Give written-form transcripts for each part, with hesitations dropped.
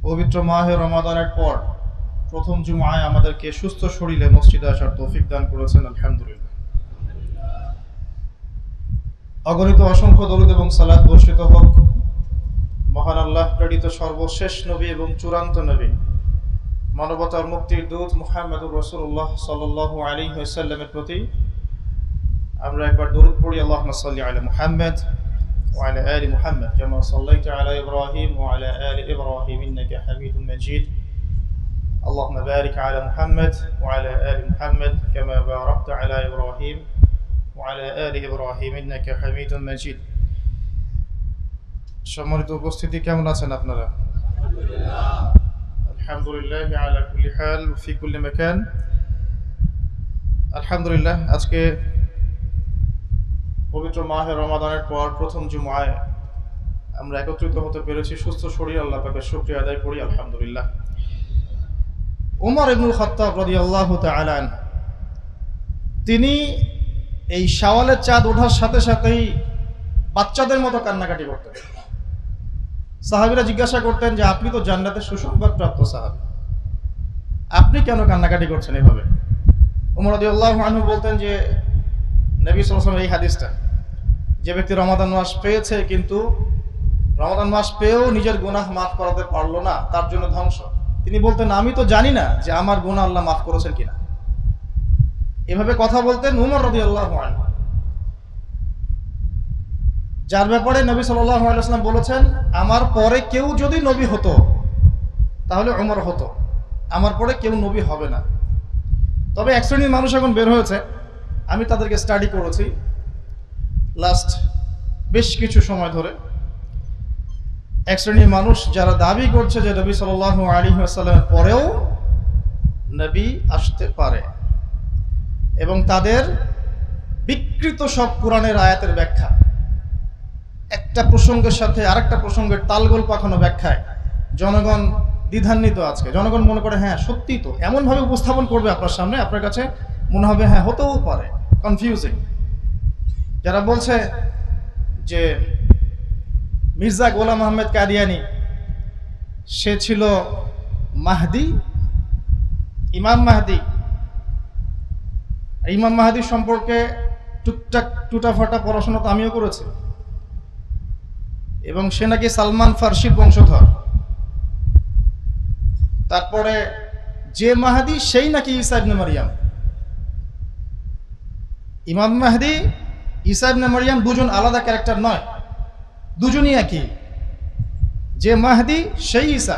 পবিত্র মাহে রমাদানের পর প্রথম জুমায় আমাদেরকে সুস্থ শরীরে মসজিদে আসার তৌফিক দান করেছেন, আলহামদুলিল্লাহ। অগণিত অসংখ্য দরুদ এবং সালাত বর্ষিত হোক মহান আল্লাহ প্রেরিত সর্বশেষ নবী এবং চূড়ান্ত নবী, মানবতার মুক্তির দূত মুহাম্মদুর রাসূলুল্লাহ সাল্লাল্লাহু আলাইহি ওয়াসাল্লামের প্রতি। আমরা একবার দরুদ পড়ি, আল্লাহুম্মা সাল্লি আলা মুহাম্মদ وعلى آل محمد كما صليت على إبراهيم وعلى آل إبراهيم إنك حميد مجيد. اللهم بارك على محمد وعلى آل محمد كما باركت على إبراهيم وعلى آل إبراهيم إنك حميد مجيد. সম্মানিত উপস্থিতি, কেমন আছেন আপনারা? আলহামদুলিল্লাহ আলা কুল্লি হাল ফি কুল্লি মাকান। আলহামদুলিল্লাহ, আজকে পবিত্র মাহে রমাদানের পর প্রথম জুমায় আমরা একত্রিত হতে পেরেছি সুস্থ শরীর। আল্লাহ পাকের শুকরিয়া আদায় করি, আলহামদুলিল্লাহ। উমর ইবনুল খাত্তাব রাদিয়াল্লাহু তাআলা আনহু, তিনি এই শাওয়ালের চাঁদ ওঠার সাথে সাথেই বাচ্চাদের মতো কান্নাকাটি করতেন। সাহাবীরা জিজ্ঞাসা করতেন যে, আপনি তো জান্নাতের সুসংবাদ প্রাপ্ত সাহাবী, আপনি কেন কান্নাকাটি করছেন এভাবে? উমর রাদিয়াল্লাহু আনহু বলতেন যে, নবী সাল্লাল্লাহু আলাইহি ওয়াসাল্লাম এই হাদিসটা, যে ব্যক্তি রমাদান মাস পেয়েছে কিন্তু রমাদান মাস পেয়েও নিজের গুনাহ মাফ করাতে পারলো না, তার জন্য ধ্বংস। তিনি বলতেন, আমি তো জানি না যে আমার গুনাহ আল্লাহ মাফ করেছেন কিনা। এভাবে কথা বলতেন উমর রাদিয়াল্লাহু আনহু, যার ব্যাপারে নবী সাল্লাল্লাহু আলাইহি ওয়াসাল্লাম বলেছেন, আমার পরে কেউ যদি নবী হতো তাহলে উমর হতো, আমার পরে কেউ নবী হবে না। তবে এক শ্রেণীর মানুষ এখন বের হয়েছে, আমি তাদেরকে স্টাডি করেছি লাস্ট বেশ কিছু সময় ধরে। এক শ্রেণীর মানুষ যারা দাবি করছে যে নবী সাল্লাল্লাহু আলাইহি ওয়াসাল্লামের পরেও নবী আসতে পারে, এবং তাদের বিকৃত সব কোরআনের আয়াতের ব্যাখ্যা, একটা প্রসঙ্গের সাথে আরেকটা প্রসঙ্গের তালগোল পাখানো ব্যাখ্যায় জনগণ দ্বিধান্বিত। আজকে জনগণ মনে করে হ্যাঁ সত্যি তো, এমনভাবে উপস্থাপন করবে আপনার সামনে, আপনার কাছে মনে হবে হ্যাঁ হতেও পারে। কনফিউজিং। যারা বলছে যে মির্জা গোলাম আহমেদ কাদিয়ানি সে ছিল মাহদি, ইমাম মাহদি, ইমাম মাহদি সম্পর্কে টুকটাক টুটাফাটা পড়াশোনা তো আমিও করেছি, এবং সে নাকি সালমান ফার্সির বংশধর। তারপরে যে মাহদি সেই নাকি ঈসা ইবনে মারইয়াম। ইমাম মাহদি, ঈসা ইবনে মারইয়াম দুজন আলাদা ক্যারেক্টার নয়, দুজনই একই। যে মাহদি সেই ঈসা,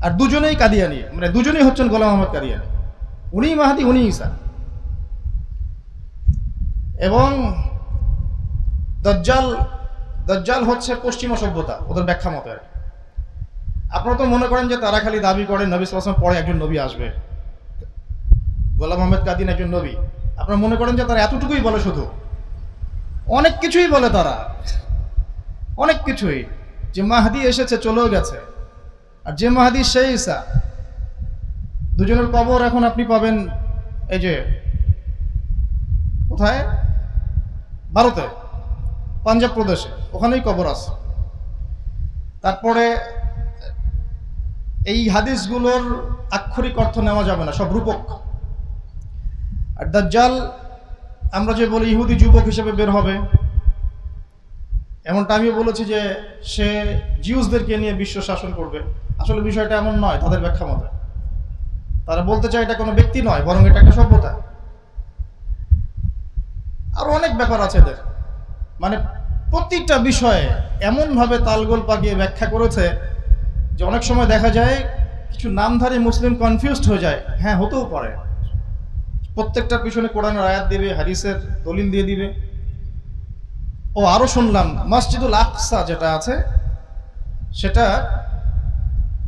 আর দুজনেই কাদিয়ানি, মানে দুজনেই হচ্ছেন গোলাম আহমদ কাদিয়ানি। উনি মাহদি, উনি ঈসা। এবং দাজ্জাল হচ্ছে পশ্চিমা সভ্যতা, ওদের ব্যাখ্যা মতে। আর আপনারা তো মনে করেন যে তারা খালি দাবি করেন নবী সাল্লাল্লাহু আলাইহি ওয়াসাল্লাম পরে একজন নবী আসবে, গোলাম আহমদ কাদিয়ানি একজন নবী। আপনারা মনে করেন যে তারা এতটুকুই বলে? শুধু অনেক কিছুই বলে তারা, অনেক কিছুই, যে মাহদি এসেছে চলেও গেছে, আর যে মাহদি সেই ঈসা। দুজনের কবর এখন আপনি পাবেন এই যে কোথায়, ভারতে পাঞ্জাব প্রদেশে, ওখানেই কবর আছে। তারপরে এই হাদিসগুলোর আক্ষরিক অর্থ নেওয়া যাবে না, সব রূপক। আর দাজ্জাল আমরা যে বলি ইহুদি যুবক হিসেবে বের হবে, এমনটা আমিও বলেছি যে সে জিউসদেরকে নিয়ে বিশ্ব শাসন করবে। আসলে বিষয়টা এমন নয় তাদের ব্যাখ্যা মতে। তারা বলতে চায় এটা কোনো ব্যক্তি নয়, বরং এটা একটা সভ্যতা। আরো অনেক ব্যাপার আছে এদের, মানে প্রতিটা বিষয়ে এমনভাবে তালগোল পাকিয়ে ব্যাখ্যা করেছে যে অনেক সময় দেখা যায় কিছু নামধারী মুসলিম কনফিউজড হয়ে যায়। হ্যাঁ হতেও পারে, প্রত্যেকটার পিছনে কোরআনের আয়াত দিবে, হাদিসের দলিল দিয়ে দিবে। ও আরো শুনলাম মসজিদুল আকসা যেটা আছে সেটা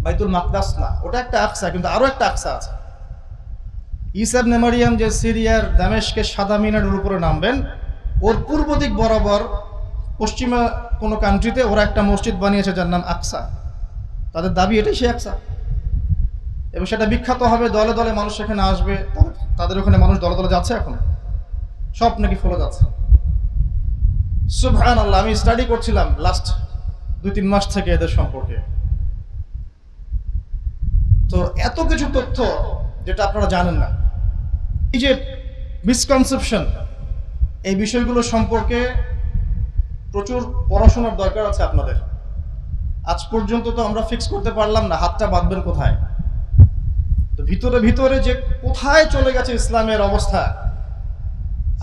বাইতুল মাকদাস না, ওটা একটা আকসা, কিন্তু আরো একটা আকসা আছে। ঈসা ইবনে মারইয়াম যে সিরিয়ার দামেশকের সাদা মিনারের উপরে নামবেন, ওর পূর্ব দিক বরাবর পশ্চিমা কোনো কান্ট্রিতে ওরা একটা মসজিদ বানিয়েছে যার নাম আকসা। তাদের দাবি এটাই সেই আকসা, এবং সেটা বিখ্যাত হবে, দলে দলে মানুষ সেখানে আসবে। তাদের ওখানে মানুষ দলে দলে যাচ্ছে, এখন সব নাকি ফলো যাচ্ছে। সুবহানাল্লাহ, আমি স্টাডি করছিলাম লাস্ট 2-3 মাস থেকে এদের সম্পর্কে। তো এত কিছু তথ্য যেটা আপনারা জানেন না, এই যে মিসকনসেপশন, এই বিষয়গুলো সম্পর্কে প্রচুর পড়াশোনার দরকার আছে আপনাদের। আজ পর্যন্ত তো আমরা ফিক্স করতে পারলাম না হাতটা বাঁধবেন কোথায়। তো ভিতরে ভিতরে যে কোথায় চলে গেছে ইসলামের অবস্থা,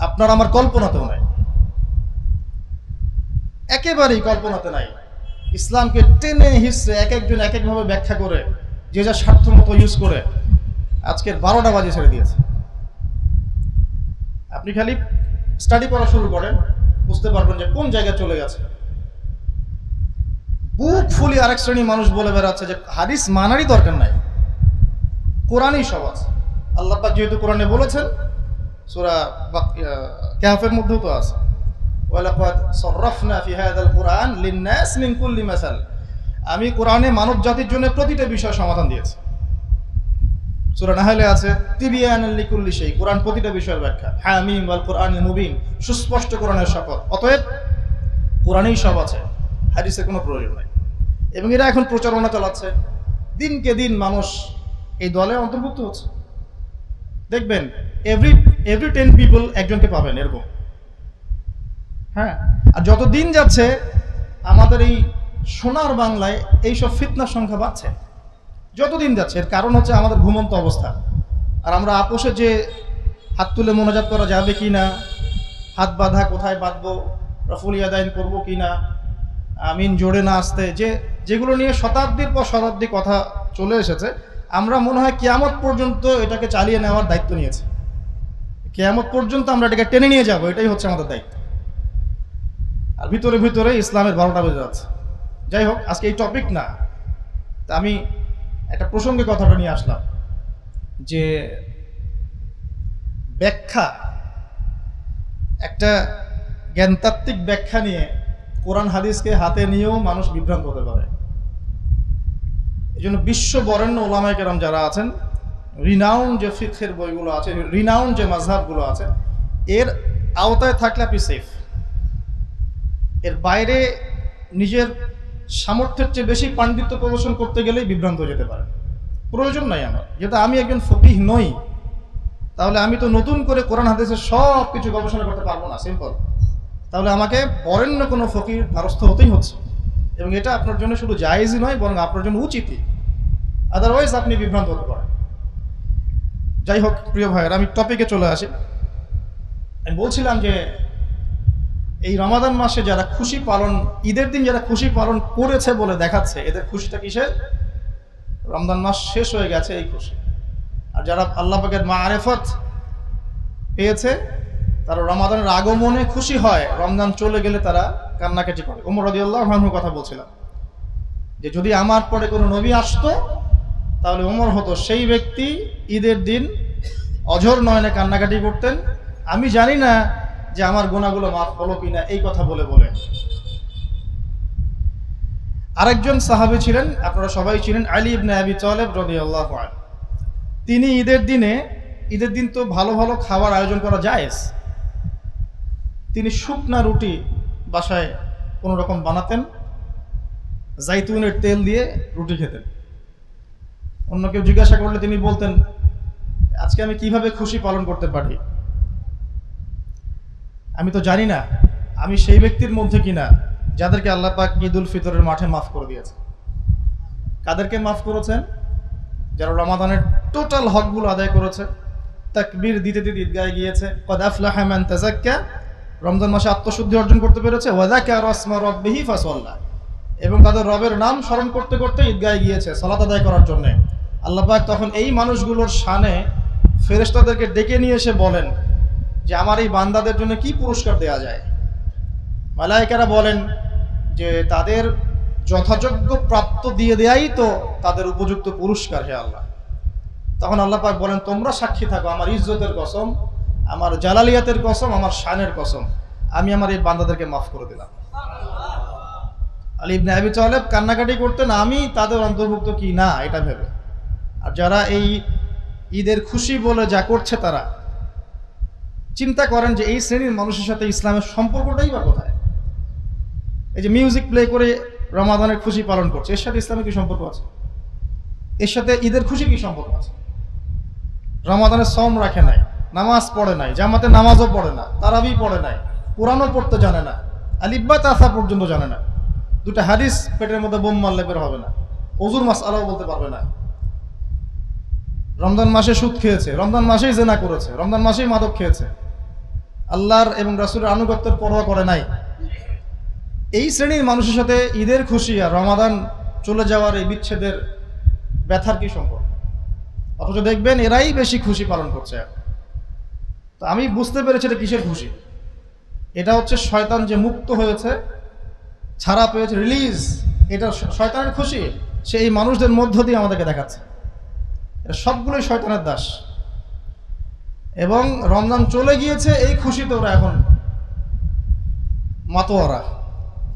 আপনার আমার কল্পনাতেও নাই, একেবারেই কল্পনাতে নাই। ইসলামকে টেনে হিসড়ে এক একজন এক একভাবে ব্যাখ্যা করে, যে যা স্বার্থ মতো ইউজ করে আজকের 12টা বাজে ছেড়ে দিয়েছে। আপনি খালি স্টাডি করা শুরু করেন, বুঝতে পারবেন যে কোন জায়গায় চলে গেছে। বুক ফুলি আরেক শ্রেণী মানুষ বলে বেড়াচ্ছে যে হাদিস মানারই দরকার নাই, কোরআনই সব আছে। আল্লাহ পাক যেহেতু কোরআনে বলেছেন, সূরা কাহফের মধ্যেও তো আছে, ওয়ালাকাদ সাররাফনা ফি হাযাল কুরআন লিন-নাস মিন কুল্লি মাসাল। আমি কোরআনে মানব জাতির জন্য প্রতিটা বিষয় সমাধান দিয়েছি। সূরা নাহলে আছে তিবিয়ানাল লিকুল্লি শাই, কোরআন প্রতিটা বিষয়ের ব্যাখ্যা। হামিম ওয়াল কুরআনিল মুবিন, সুস্পষ্ট কোরআনের শপথ। অতএব কোরআনেই সব আছে, হাদিসের কোনো প্রয়োজন নাই। এবং এরা এখন প্রচারণা চালাচ্ছে, দিনকে দিন মানুষ এই দলে অন্তর্ভুক্ত হচ্ছে। দেখবেন এভরি 10 পিপল একজনকে পাবেন এরকম। হ্যাঁ, আর যত দিন যাচ্ছে আমাদের এই সোনার বাংলায় এইসব ফিতনার সংখ্যা বাড়ছে যত দিন যাচ্ছে। এর কারণ হচ্ছে আমাদের ঘুমন্ত অবস্থা। আর আমরা আপোষে যে হাত তুলে মোনাজাত করা যাবে কি না, হাত বাঁধা কোথায় বাঁধবো, রফুল ইয়াদাইন করবো কি না, আমিন জোরে না আসতে, যেগুলো নিয়ে শতাব্দীর পর শতাব্দী কথা চলে এসেছে, আমরা মনে হয় কিয়ামত পর্যন্ত এটাকে চালিয়ে নেওয়ার দায়িত্ব নিয়েছি। কিয়ামত পর্যন্ত আমরা এটাকে টেনে নিয়ে যাব, এটাই হচ্ছে আমাদের দায়িত্ব। আর ভিতরে ভিতরে ইসলামের 12টা বেজে যাচ্ছে। যাই হোক, আজকে এই টপিক না, তা আমি একটা প্রসঙ্গে কথাটা নিয়ে আসলাম যে ব্যাখ্যা, একটা জ্ঞানতাত্ত্বিক ব্যাখ্যা নিয়ে কোরআন হাদিসকে হাতে নিয়েও মানুষ বিভ্রান্ত হতে পারে। এই জন্য বিশ্ব বরেণ্য ওলামায়ে কেরাম যারা আছেন, রিনাউন্ড যে ফিকহের বইগুলো আছে, রিনাউন্ড যে মাযহাবগুলো আছে, এর আওতায় থাকলে আপনি সেফ। এর বাইরে নিজের সামর্থ্যের চেয়ে বেশি পাণ্ডিত্য প্রদর্শন করতে গেলেই বিভ্রান্ত হয়ে যেতে পারে। প্রয়োজন নাই আমার, যেহেতু আমি একজন ফকিহ নই, তাহলে আমি তো নতুন করে কোরআন হাদিসের সব কিছু গবেষণা করতে পারবো না, সিম্পল। তাহলে আমাকে বরেণ্য কোনো ফকির দ্বারস্থ হতেই হচ্ছে, এবং এটা আপনার জন্য শুধু জায়েজই নয়, বরং আপনার জন্য উচিতই। আদারওয়াইজ আপনি বিভ্রান্ত হতে পারেন। যাই হোক প্রিয় ভাইয়ের, আমি টপিকে চলে আসি। আমি বলছিলাম যে এই রমাদান মাসে যারা খুশি পালন, ঈদের দিন যারা খুশি পালন করেছে বলে দেখাচ্ছে, এদের খুশিটা কিসের? রমজান মাস শেষ হয়ে গেছে এই খুশি। আর যারা আল্লাহ পাকের মাআরিফত পেয়েছে, তারা রমাদানের আগমনে খুশি হয়, রমজান চলে গেলে তারা কান্নাকাটি করে। ওমর রাদিয়াল্লাহু আনহুর কথা বলছিলাম যে যদি আমার পরে কোনো নবী আসতো, তাহলে ওমর হতো সেই ব্যক্তি ঈদের দিন অঝর নয়নে কান্নাকাটি করতেন, আমি জানি না যে আমার গুনাহগুলো মাফ হলো কিনা, এই কথা বলে বলে। আরেকজন সাহাবী ছিলেন, আপনারা সবাই ছিলেন, আলী ইবনে আবি তালেব রাদিয়াল্লাহু আনহু। তিনি ঈদের দিন তো ভালো ভালো খাবার আয়োজন করা জায়েজ। তিনি শুকনা রুটি বাসায় কোনো রকম বানাতেন, জাইতুনের তেল দিয়ে রুটি খেতেন। অন্য কেউ জিজ্ঞাসা করলে তিনি বলতেন, আজকে আমি কিভাবে খুশি পালন করতে পারি? আমি তো জানি না আমি সেই ব্যক্তির মধ্যে কিনা যাদেরকে আল্লাহ পাক ঈদুল ফিতরের মাঠে মাফ করে দিয়েছে। কাদেরকে মাফ করেছেন? যারা রমাদানের টোটাল হকগুলো আদায় করেছে, তাকবীর দিতে দিতে ঈদগাহে গিয়েছে, কদ আফলাহা মান তাযাক্কা, রমজান মাসে আত্মশুদ্ধি অর্জন করতে পেরেছে, ওয়া যাকারা ইসমা রাব্বিহি ফাসাল্লা, এবং তাদের রবের নাম স্মরণ করতে করতে ঈদগাহে গিয়েছে সালাত আদায় করার জন্য। আল্লাহ পাক তখন এই মানুষগুলোর শানে ফেরেশতাদেরকে ডেকে নিয়ে এসে বলেন যে আমার এই বান্দাদের জন্য কি পুরস্কার দেওয়া যায়। মালায়েকারা বলেন যে তাদের যথাযোগ্য প্রাপ্ত দিয়ে দেয়াই তো তাদের উপযুক্ত পুরস্কার, হে আল্লাহ। তখন আল্লাহ পাক বলেন, তোমরা সাক্ষী থাকো, আমার ইজ্জতের কসম, আমার জালালিয়াতের কসম, আমার শানের কসম, আমি আমার এই বান্দাদেরকে মাফ করে দিলাম। আলী ইবনে আবি তালেব কান্নাকাটি করতেন আমি তাদের অন্তর্ভুক্ত কি না এটা ভেবে। আর যারা এই ঈদের খুশি বলে যা করছে, তারা চিন্তা করেন যে এই শ্রেণীর মানুষের সাথে ইসলামের সম্পর্কটাই বা কোথায়? এই যে মিউজিক প্লে করে রমাদানের খুশি পালন করছে, এর সাথে ইসলামের কি সম্পর্ক আছে? এর সাথে ঈদের খুশি কি সম্পর্ক আছে? রমাদানের সওম রাখে নাই, নামাজ পড়ে নাই, জামাতে নামাজও পড়ে না, তারাবি পড়ে নাই, কোরআনও পড়তে জানে না, আলিফ বা তাসা পর্যন্ত জানে না, দুটা হাদিস পেটের মধ্যে বোম মারলে বের হবে না, ওযুর মাসআলাও বলতে পারবে না, রমজান মাসে সুদ খেয়েছে, রমজান মাসেই জিনা করেছে, রমজান মাসেই মাদক খেয়েছে, আল্লাহর এবং রাসূলের আনুগত্যের পরোয়া করে নাই। এই শ্রেণীর মানুষের সাথে ঈদের খুশি আর রমাদান চলে যাওয়ার এই বিচ্ছেদের ব্যথার কি সম্পর্ক? অথচ দেখবেন এরাই বেশি খুশি পালন করছে। তো আমি বুঝতে পেরেছি এটা কিসের খুশি। এটা হচ্ছে শয়তান যে মুক্ত হয়েছে, ছাড়া পেয়েছে, রিলিজ, এটা শয়তানের খুশি। সে এই মানুষদের মধ্য দিয়ে আমাদেরকে দেখাচ্ছে এটা সবগুলোই শয়তানের দাস। এবং রমজান চলে গিয়েছে এই খুশিতে ওরা এখন মাতোয়ারা।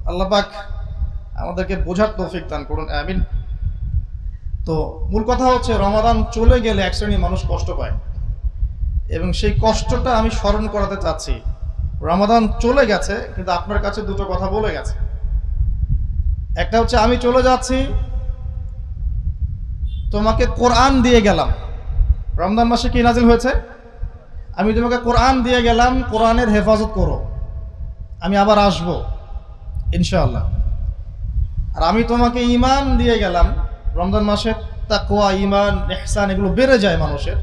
আল্লাহ পাক আমাদেরকে বোঝার তৌফিক দান করুন, আমিন। তো মূল কথা হচ্ছে রমাদান চলে গেলে এক শ্রেণীর মানুষ কষ্ট পায়, এবং সেই কষ্টটা আমি স্মরণ করাতে চাচ্ছি। রমাদান চলে গেছে কিন্তু আপনার কাছে দুটো কথা বলে গেছে। একটা হচ্ছে আমি চলে যাচ্ছি, তোমাকে কোরআন দিয়ে গেলাম। রমজান মাসে কি নাজিল হয়েছে? আমি তোমাকে কোরআন দিয়ে গেলাম, কোরআনের হেফাজত করো, আমি আবার আসব ইনশাআল্লাহ। আর আমি তোমাকে ঈমান দিয়ে গেলাম। রমজান মাসে তাকওয়া, ঈমান, ইহসান এগুলো বেড়ে যায় মানুষের,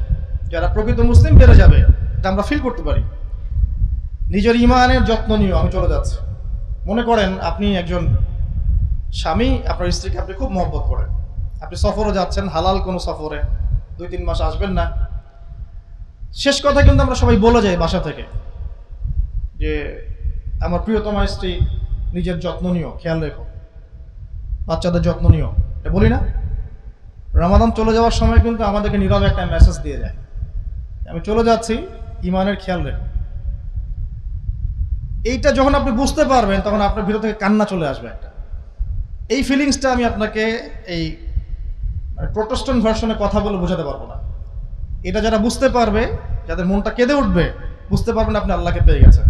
যারা প্রকৃত মুসলিম বেড়ে যাবে, এটা আমরা ফিল করতে পারি। নিজের ঈমানের যত্ন নিও, আমি চলে যাচ্ছি। মনে করেন আপনি একজন স্বামী, আপনার স্ত্রীকে আপনি খুব মহব্বত করেন, আপনি সফরে যাচ্ছেন, হালাল কোনো সফরে, 2-3 মাস আসবেন না। শেষ কথা কিন্তু আমরা সবাই বলে যাই বাসা থেকে যে আমার প্রিয়তমা স্ত্রী, নিজের যত্ন নিও, খেয়াল রেখো, বাচ্চাদের যত্ন নিও, এটা বলি না? রমাদান চলে যাওয়ার সময় কিন্তু আমাদেরকে নীরবে একটা মেসেজ দিয়ে যায়, আমি চলে যাচ্ছি, ঈমানের খেয়াল রেখো। এইটা যখন আপনি বুঝতে পারবেন তখন আপনার ভিতর থেকে কান্না চলে আসবে একটা। এই ফিলিংসটা আমি আপনাকে এই প্রোটেস্ট্যান্ট ভার্সনে কথা বলে বোঝাতে পারবো না। এটা যারা বুঝতে পারবে, যাদের মনটা কেঁদে উঠবে, বুঝতে পারবেন আপনি আল্লাহকে পেয়ে গেছেন।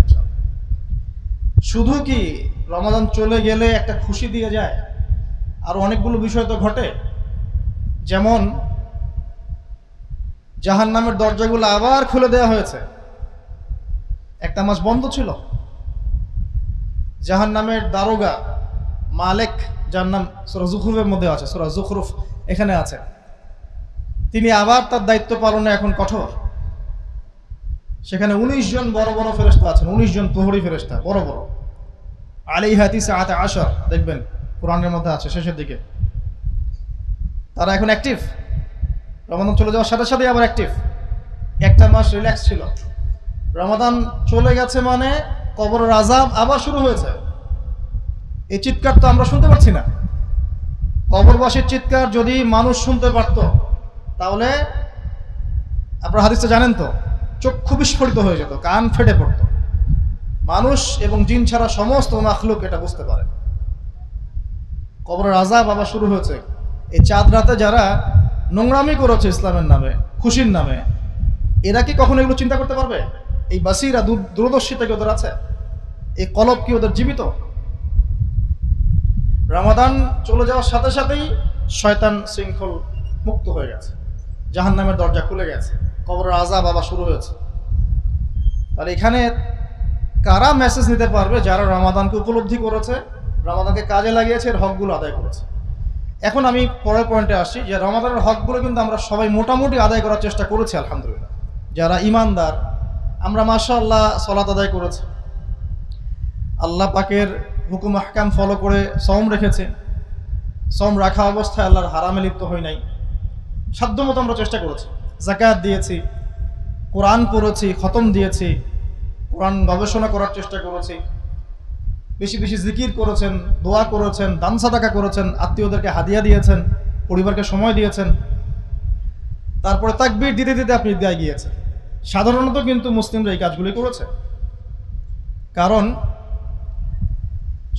শুধু কি রমাদান চলে গেলে একটা খুশি দিয়ে যায়? আর অনেকগুলো বিষয় তো ঘটে, যেমন জাহান্নামের দরজাগুলো আবার খুলে দেওয়া হয়েছে। একটা মাস বন্ধ ছিল। জাহান্নামের দারোগা মালিক, যার নাম সূরা যুখরুফের মধ্যে আছে, সূরা যুখরুফ এখানে আছে, তিনি আবার তার দায়িত্ব পালনে এখন কঠোর। সেখানে 19 জন বড় বড় ফেরেশতা আছেন, 19 জন প্রহরী ফেরেশতা, বড় বড়, আলাইহা তিসআতা আশার, দেখবেন কোরআনের মধ্যে আছে শেষের দিকে। তারা এখন অ্যাক্টিভ, রমাদান চলে যাওয়ার সাথে সাথে আবার অ্যাক্টিভ। একটা মাস রিল্যাক্স ছিল, রমাদান চলে গেছে মানে কবরের আযাব আবার শুরু হয়েছে। এই চিৎকার তো আমরা শুনতে পাচ্ছি না। কবরবাসীর চিৎকার যদি মানুষ শুনতে পারত তাহলে আপনারা হাদিসটা জানেন তো, চক্ষু বিস্ফোরিত হয়ে যেত, কান ফেটে পড়ত। মানুষ এবং জিন ছাড়া সমস্ত মাখলুক এটা বুঝতে পারে। কবরের আযাব আবার শুরু হয়েছে। এই চাঁদ রাতে যারা নোংরামি করেছে ইসলামের নামে, খুশির নামে, এরা কি কখনো এগুলো চিন্তা করতে পারবে? এই বাসিরা, দূরদর্শিতা কি ওদের আছে? এই কলব কি ওদের জীবিত? রমাদান চলে যাওয়ার সাথে সাথেই শয়তান শৃঙ্খল মুক্ত হয়ে গেছে, জাহান্নামের দরজা খুলে গেছে, কবরের আযাব আবার শুরু হয়েছে। তাহলে এখানে কারা মেসেজ নিতে পারবে? যারা রমাদানকে উপলব্ধি করেছে, রমাদানকে কাজে লাগিয়েছে, এর হকগুলো আদায় করেছে। এখন আমি পরের পয়েন্টে আসছি যে রমাদানের হকগুলো কিন্তু আমরা সবাই মোটামুটি আদায় করার চেষ্টা করেছি আলহামদুলিল্লাহ। যারা ঈমানদার, আমরা মাশাআল্লাহ সালাত আদায় করেছি, আল্লাহ পাকের হুকুম আহকাম ফলো করে সওম রেখেছে, সওম রাখা অবস্থায় আল্লাহর হারামে লিপ্ত হই নাই, সাধ্যমতো আমরা চেষ্টা করেছি, যাকাত দিয়েছি, কোরআন পড়েছি, খতম দিয়েছি, কোরআন গবেষণা করার চেষ্টা করেছি, বেশি বেশি জিকির করেছেন, দোয়া করেছেন, দান সাদাকা করেছেন, আত্মীয়দেরকে হাদিয়া দিয়েছেন, পরিবারকে সময় দিয়েছেন, তারপরে তাকবীর দিতে দিতে আপনি ঈদগাহে গিয়েছেন। সাধারণত কিন্তু মুসলিমরা এই কাজগুলি করেছে, কারণ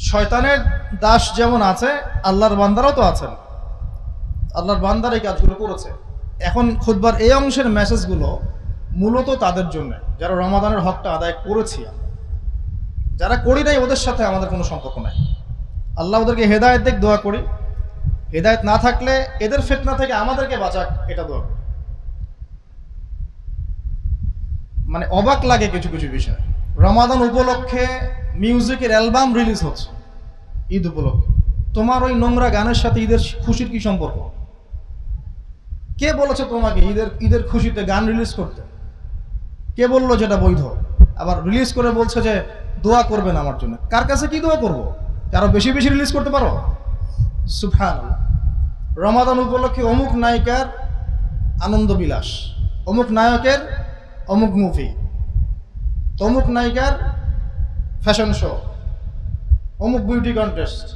শয়তানের দাস যেমন আছে, আল্লাহর বান্দারাও তো আছেন, আল্লাহর বান্দার এই কাজগুলো করেছে। এখন খুতবার এই অংশের মেসেজগুলো মূলত তাদের জন্য, যারা রমাদানের হকটা আদায় করেছি। যারা করি নাই ওদের সাথে আমাদের কোনো সম্পর্ক নাই। আল্লাহ ওদেরকে হেদায়েত দিক, দোয়া করি, হেদায়েত না থাকলে এদের ফিতনা থেকে আমাদেরকে বাঁচাক, এটা দোয়া করি। মানে অবাক লাগে কিছু কিছু বিষয়। রমাদান উপলক্ষে মিউজিকের অ্যালবাম রিলিজ হচ্ছে ঈদ উপলক্ষে। তোমার ওই নোংরা গানের সাথে ঈদের খুশির কি সম্পর্ক? কে বলেছে তোমাকে ঈদের খুশিতে গান রিলিজ করতে? কে বললো যেটা বৈধ? আবার রিলিজ করে বলছে যে দোয়া করবেন আমার জন্য। কার কাছে কি দোয়া করবো? আরো বেশি বেশি রিলিজ করতে পারো? সুবহানাল্লাহ। রমাদান উপলক্ষে অমুক নায়িকার আনন্দ বিলাস, অমুক নায়কের অমুক মুভি, তমুক নায়িকার ফ্যাশন শো, অমুক বিউটি কন্টেস্ট।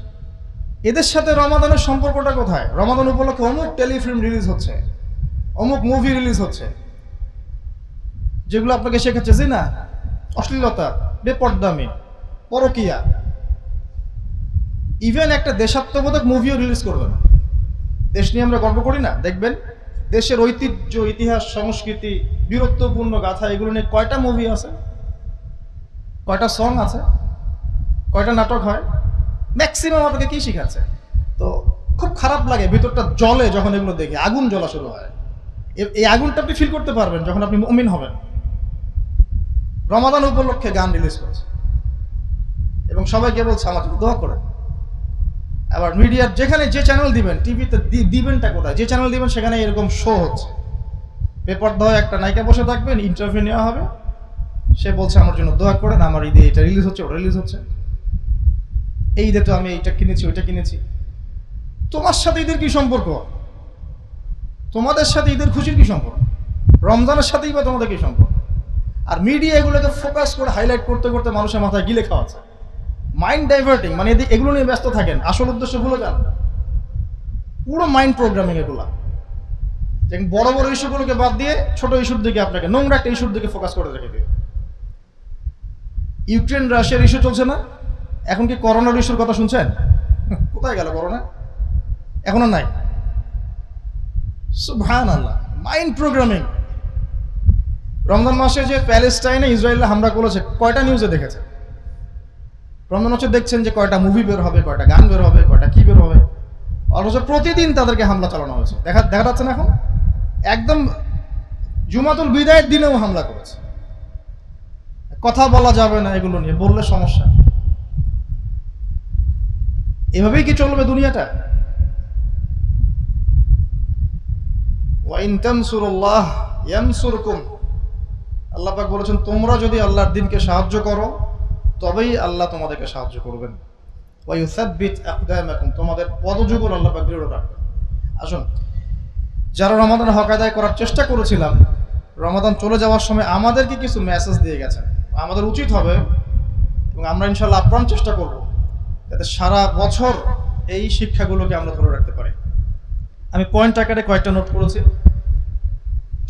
এদের সাথে রমাদানের সম্পর্কটা কোথায়? রমাদান উপলক্ষে অমুক টেলিফিল্ম রিলিজ হচ্ছে, অমুক মুভি রিলিজ হচ্ছে, যেগুলো আপনাকে শেখাচ্ছে জিনা, অশ্লীলতা, বেপরদামি, পরকিয়া। ইভেন একটা দেশাত্মবোধক মুভিও রিলিজ করবে না। দেশ নিয়ে আমরা গর্ব করি না? দেখবেন দেশের ঐতিহ্য, ইতিহাস, সংস্কৃতি, বীরত্বপূর্ণ গাথা, এগুলো নিয়ে কয়টা মুভি আছে, কয়টা সং আছে, কয়টা নাটক হয়। ম্যাক্সিমাম আপনাকে কি শিখাচ্ছে? তো খুব খারাপ লাগে, ভিতরটা জ্বলে যখন এগুলো দেখে, আগুন জ্বলা শুরু হয়। এই আগুনটা আপনি ফিল করতে পারবেন যখন আপনি মুমিন হবেন। রমাদান উপলক্ষে গান রিলিজ করছে এবং সবাইকে বলছে আমার জন্য দোয়া করে। আবার মিডিয়ার যেখানে যে চ্যানেল দিবেন, টিভিতে দিবেনটা কোথায়? যে চ্যানেল দিবেন সেখানে এরকম শো হচ্ছে। পেপার ধরে একটা নায়িকা বসে থাকবেন, ইন্টারভিউ নেওয়া হবে, সে বলছে আমার জন্য দোয়া করেন, আমার ঈদে এটা রিলিজ হচ্ছে, ওটা রিলিজ হচ্ছে, এই ঈদে তো আমি এইটা কিনেছি, ওইটা কিনেছি। তোমার সাথে ঈদের কি সম্পর্ক? তোমাদের সাথে ঈদের খুশির কি সম্পর্ক? রমজানের সাথেই বা তোমাদের কি সম্পর্ক? আর মিডিয়া এগুলোকে ফোকাস করে হাইলাইট করতে করতে মানুষের মাথায় গিলে খাওয়াচ্ছে। মাইন্ড ডাইভার্টিং, মানে এগুলো নিয়ে ব্যস্ত থাকেন, আসল উদ্দেশ্য ভুলে যান। পুরো মাইন্ড প্রোগ্রামিং এগুলা। বড় বড় ইস্যুগুলোকে বাদ দিয়ে ছোট ইস্যুর দিকে, আপনাকে নোংরা একটা ইস্যুর দিকে ফোকাস করে রেখে দিবে। ইউক্রেন রাশিয়ার ইস্যু চলছে না? এখন কি করোনার ইস্যুর কথা শুনছেন? কোথায় গেল করোনা? এখনো নাই। সুবহানাল্লাহ, মাইন্ড প্রোগ্রামিং। রমজান মাসে যে প্যালেস্টাইনে ইসরায়েল হামলা করেছে, কয়টা নিউজে দেখেছে? রমজান মাসে দেখছেন যে কয়টা মুভি বের হবে, কয়টা গান বের হবে, কয়টা কি বের হবে, অথচ প্রতিদিন তাদেরকে হামলা চালানো হয়েছে। দেখা যাচ্ছে না এখন? একদম জুমাতুল বিদায়ের দিনেও হামলা করেছে। কথা বলা যাবে না এগুলো নিয়ে, বললে সমস্যা। এভাবেই কি চলবে দুনিয়াটা? ওয়া ইন তানসুরুল্লাহ ইয়ানসুরকুম। আল্লাহ পাক বলেছেন, তোমরা যদি আল্লাহর দ্বীনকে সাহায্য করো তবেই আল্লাহ তোমাদেরকে সাহায্য করবেন। ওয়া ইউসাব্বিত আকদামাকুম, তোমাদের পদযুগল আল্লাহ পাক দৃঢ় রাখবেন। আসুন, যারা রমাদান হক আদায় করার চেষ্টা করেছিলাম, রমাদান চলে যাওয়ার সময় আমাদেরকে কিছু মেসেজ দিয়ে গেছেন। আমাদের উচিত হবে, এবং আমরা ইনশাআল্লাহ আপ্রাণ চেষ্টা করব, যাতে সারা বছর এই শিক্ষাগুলোকে আমরা ধরে রাখতে পারি। আমি পয়েন্ট আকারে কয়েকটা নোট করেছি,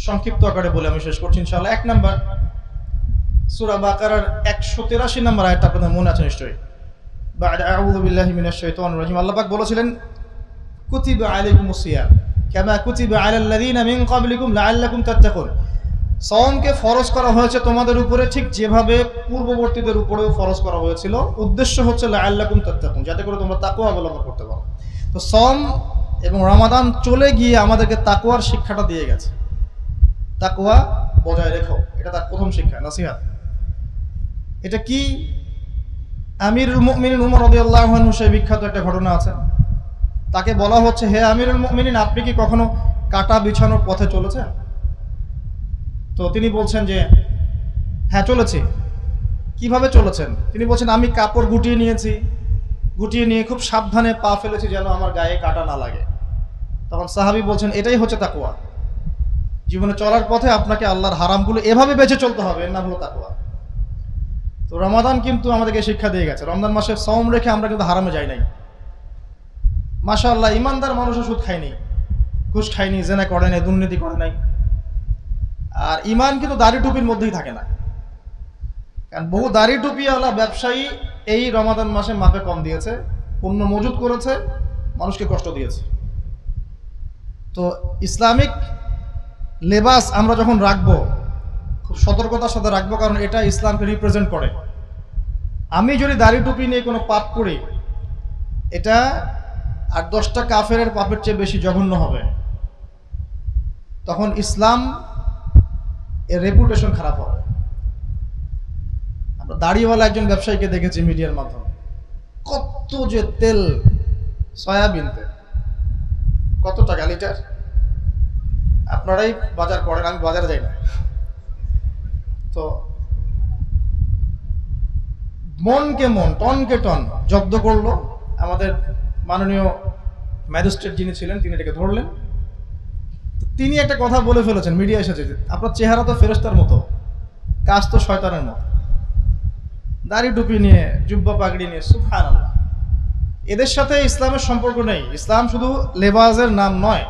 সংক্ষিপ্ত আকারে বলে আমি শেষ করছি ইনশাআল্লাহ। 1 নাম্বার, সূরা বাকারার 183 নম্বর আয়াতটা আপনাদের মনে আছে নিশ্চয়ই। বা'দা আউযু বিল্লাহি মিনাশ শাইতানির রাজিম। আল্লাহ পাক বলেছিলেন, কুতিবা আলাইকুমুস সিয়াম কামা কুতিবা আলাল লাযিনা মিন ক্বাবলিকুম লাআল্লাকুম তাত্তাকুন। সাওমকে ফরজ করা হয়েছে তোমাদের উপরে ঠিক যেভাবে পূর্ববর্তীদের উপরেও ফরজ করা হয়েছিল। উদ্দেশ্য হচ্ছে লাআল্লাকুম তাত্তাকুন, যাতে করে তোমরা তাকওয়া অবলম্বন করতে পারো। তো সাওম এবং রমাদান চলে গিয়ে আমাদেরকে তাকওয়ার শিক্ষাটা দিয়ে গেছে। তাকওয়া বজায় রেখো, এটা তার প্রথম শিক্ষা, নসিহত। এটা কি? আমিরুল মুমিনিন উমর রাদিয়াল্লাহু আনহু, সেই বিখ্যাত একটা ঘটনা আছে। তাকে বলা হচ্ছে, হে আমিরুল মুমিনিন, আপনি কি কখনো কাটা বিছানোর পথে চলেছেন? তো তিনি বলছেন যে হ্যাঁ চলেছি। কিভাবে চলেছেন? তিনি বলছেন, আমি কাপড় গুটিয়ে নিয়েছি, গুটিয়ে নিয়ে খুব সাবধানে পা ফেলেছি যেন আমার গায়ে কাটা না লাগে। তখন সাহাবী বলছেন, এটাই হচ্ছে তাকওয়া। জীবনে চলার পথে আপনাকে আল্লাহর হারামগুলো এভাবে বেঁচে চলতে হবে, এর নাম হলো তাকওয়া। তো রমাদান কিন্তু আমাদেরকে শিক্ষা দিয়ে গেছে। রমজান মাসে সাওম রেখে আমরা কিন্তু হারামে যাই নাই। মাশাআল্লাহ, ইমানদার মানুষও সুদ খায়নি, ঘুষ খায়নি, জেনা করে নাই, দুর্নীতি করে নাই। আর ইমান কিন্তু দাড়ি টুপির মধ্যেই থাকে না, কারণ বহু দাড়ি টুপিওয়ালা ব্যবসায়ী এই রমাদান মাসে মাপে কম দিয়েছে, পণ্য মজুত করেছে, মানুষকে কষ্ট দিয়েছে। তো ইসলামিক লেবাস আমরা যখন রাখবো, খুব সতর্কতার সাথে রাখবো, কারণ এটা ইসলামকে রিপ্রেজেন্ট করে। আমি যদি দাড়ি টুপি নিয়ে কোনো পাপ করি, এটা আর 10টা কাফেরের পাপের চেয়ে বেশি জঘন্য হবে, তখন ইসলাম এর রেপুটেশন খারাপ হবে। আমরা দাড়িওয়ালা একজন ব্যবসায়ীকে দেখেছি মিডিয়ার মাধ্যমে, কত যে তেল, সয়াবিন তেল, কত টাকা লিটার। আপনারাই বাজার করেন, আমি বাজারে যাই না। তো মনকে মন, টনকে টন জব্দ করলো। আমাদের মাননীয় ম্যাজিস্ট্রেট যিনি ছিলেন তিনি এটাকে ধরলেন। তিনি একটা কথা বলে ফেলেছেন, মিডিয়া এসেছে, আপনার চেহারা তো ফেরেশতার মতো, কাজ তো শয়তানের মতো। দাড়ি টুপি নিয়ে, জুব্বা পাগড়ি নিয়ে, সুবহানাল্লাহ। এদের সাথে ইসলামের সম্পর্ক নেই। ইসলাম শুধু লেবাসের নাম নয়,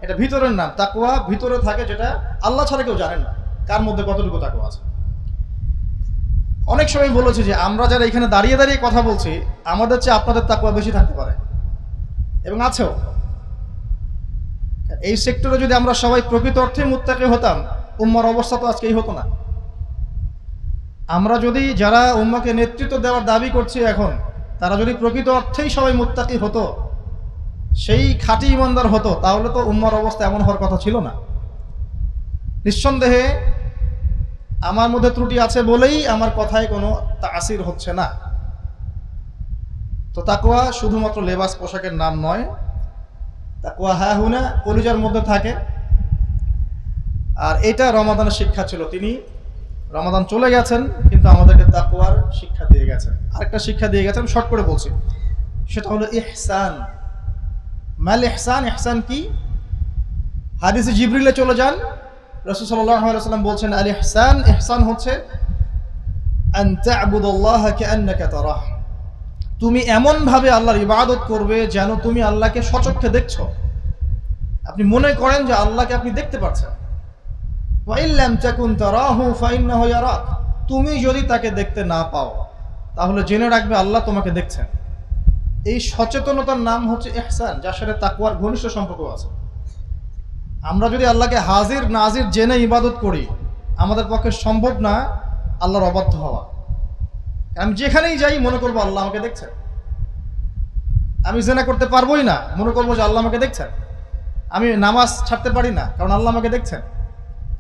এটা ভিতরের নাম। তাকওয়া ভিতরে থাকে, যেটা আল্লাহ ছাড়া কেউ জানেন না কার মধ্যে কতটুকু তাকওয়া আছে। অনেক সময় বলেছি যে আমরা যারা এখানে দাঁড়িয়ে দাঁড়িয়ে কথা বলছি, আমাদের চেয়ে আপনাদের তাকওয়া বেশি থাকতে পারে, এবং আছেও। এই সেক্টরে যদি আমরা সবাই প্রকৃত অর্থে মুত্তাকি হতাম, উম্মার অবস্থা তো আজকে এই হতো না। আমরা যদি, যারা উম্মাকে নেতৃত্ব দেওয়ার দাবি করছি এখন, তারা যদি প্রকৃত অর্থেই সবাই মুত্তাকি হতো, সেই খাঁটি ইমানদার হতো, তাহলে তো উম্মার অবস্থা এমন হওয়ার কথা ছিল না। নিঃসন্দেহে আমার মধ্যে ত্রুটি আছে বলেই আমার কথায় কোনো তাসির হচ্ছে না। তো তাকওয়া শুধুমাত্র লেবাস পোশাকের নাম নয়, তাকওয়া হা হুনা কলিজার মধ্যে থাকে। আর এটা রমাদানের শিক্ষা ছিল। তিনি রমাদান চলে গেছেন, কিন্তু আমাদেরকে তাকওয়ার শিক্ষা দিয়ে গেছেন। আরেকটা শিক্ষা দিয়ে গেছেন, শর্ট করে বলছি, সেটা হলো ইহসান। মাল ইহসান, ইহসান কি? হাদিসে জিবরিলে চলে যান, রাসূল সাল্লাল্লাহু আলাইহি ওয়াসাল্লাম বলছেন, আল ইহসান, ইহসান হচ্ছে আন তা'বুদাল্লাহা কাআন্নাকা তারাহ, তুমি এমন ভাবে আল্লাহর ইবাদত করবে যেন তুমি আল্লাহকে সচক্ষে দেখছো। আপনি মনে করেন যে আল্লাহকে আপনি দেখতে পাচ্ছেন। ওয়া ইল্লাম তাকুন তারাহু ফাইন্নাহু ইয়ারাক, তুমি যদি তাকে দেখতে না পাও, তাহলে জেনে রাখবে আল্লাহ তোমাকে দেখছেন। এই সচেতনতার নাম হচ্ছে ইহসান, যার সাথে তাকওয়ার ঘনিষ্ঠ সম্পর্ক আছে। আমরা যদি আল্লাহকে হাজির নাজির জেনে ইবাদত করি, আমাদের পক্ষে সম্ভব না আল্লাহর অবাধ্য হওয়া। আমি যেখানেই যাই মনে করবো আল্লাহ আমাকে দেখছেন। আমি জেনা করতে পারবোই না, মনে করবো যে আল্লাহ আমাকে দেখছেন। আমি নামাজ ছাড়তে পারি না, কারণ আল্লাহ আমাকে দেখছেন।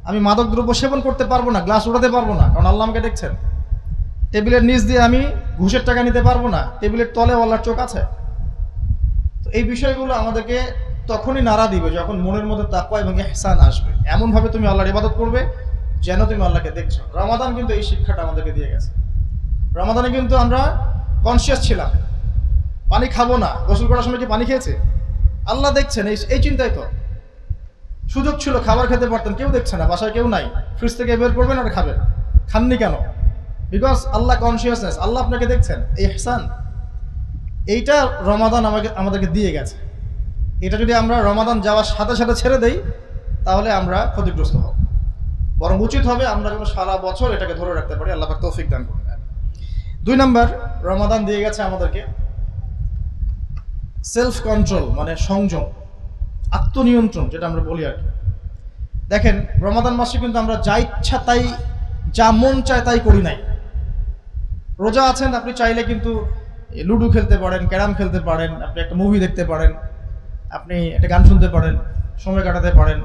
আমি মাদক দ্রব্য সেবন করতে পারবো না, গ্লাস উঠাতে পারবো না, কারণ আল্লাহ আমাকে দেখছেন। টেবিলের নিচ দিয়ে আমি ঘুষের টাকা নিতে পারবো না, টেবিলের তলে আল্লাহর চোখ আছে। তো এই বিষয়গুলো আমাদেরকে তখনই নাড়া দিবে যখন মনের মধ্যে তাকওয়া এবং ইহসান আসবে। এমনভাবে তুমি আল্লাহর ইবাদত করবে যেন তুমি আল্লাহকে দেখছো। রমাদান কিন্তু এই শিক্ষাটা আমাদেরকে দিয়ে গেছে। রমাদানে কিন্তু আমরা কনসিয়াস ছিলাম, পানি খাবো না। গোসল করার সময় কি পানি খেয়েছে? আল্লাহ দেখছেন, এই চিন্তাই তো। সুযোগ ছিল, খাবার খেতে পারতেন, কেউ দেখছে না, বাসায় কেউ নাই, ফ্রিজ থেকে বের করবেন আর খাবেন। খাননি কেন? বিকজ আল্লাহ কনসিয়াসনেস, আল্লাহ আপনাকে দেখছেন। এই ইহসান, এইটা রমাদান আমাদেরকে দিয়ে গেছে। এটা যদি আমরা রমাদান যাওয়ার সাথে সাথে ছেড়ে দেই, তাহলে আমরা ক্ষতিগ্রস্ত হব। বরং উচিত হবে আমরা যেন সারা বছর এটাকে ধরে রাখতে পারি। আল্লাহ পাক তৌফিক দান করুন। 2 নম্বর, রমাদান দিয়ে গেছে আমাদেরকে সেলফ কন্ট্রোল, মানে সংযম, আত্মনিয়ন্ত্রণ, যেটা আমরা বলি আর কি। দেখেন, রমাদান মাসে কিন্তু আমরা যা ইচ্ছা তাই, যা মন চায় তাই করি নাই। রোজা আছেন, আপনি চাইলে কিন্তু লুডো খেলতে পারেন, ক্যারাম খেলতে পারেন, আপনি একটা মুভি দেখতে পারেন, আপনি একটা গান শুনতে পারেন, সময় কাটাতে পারেন,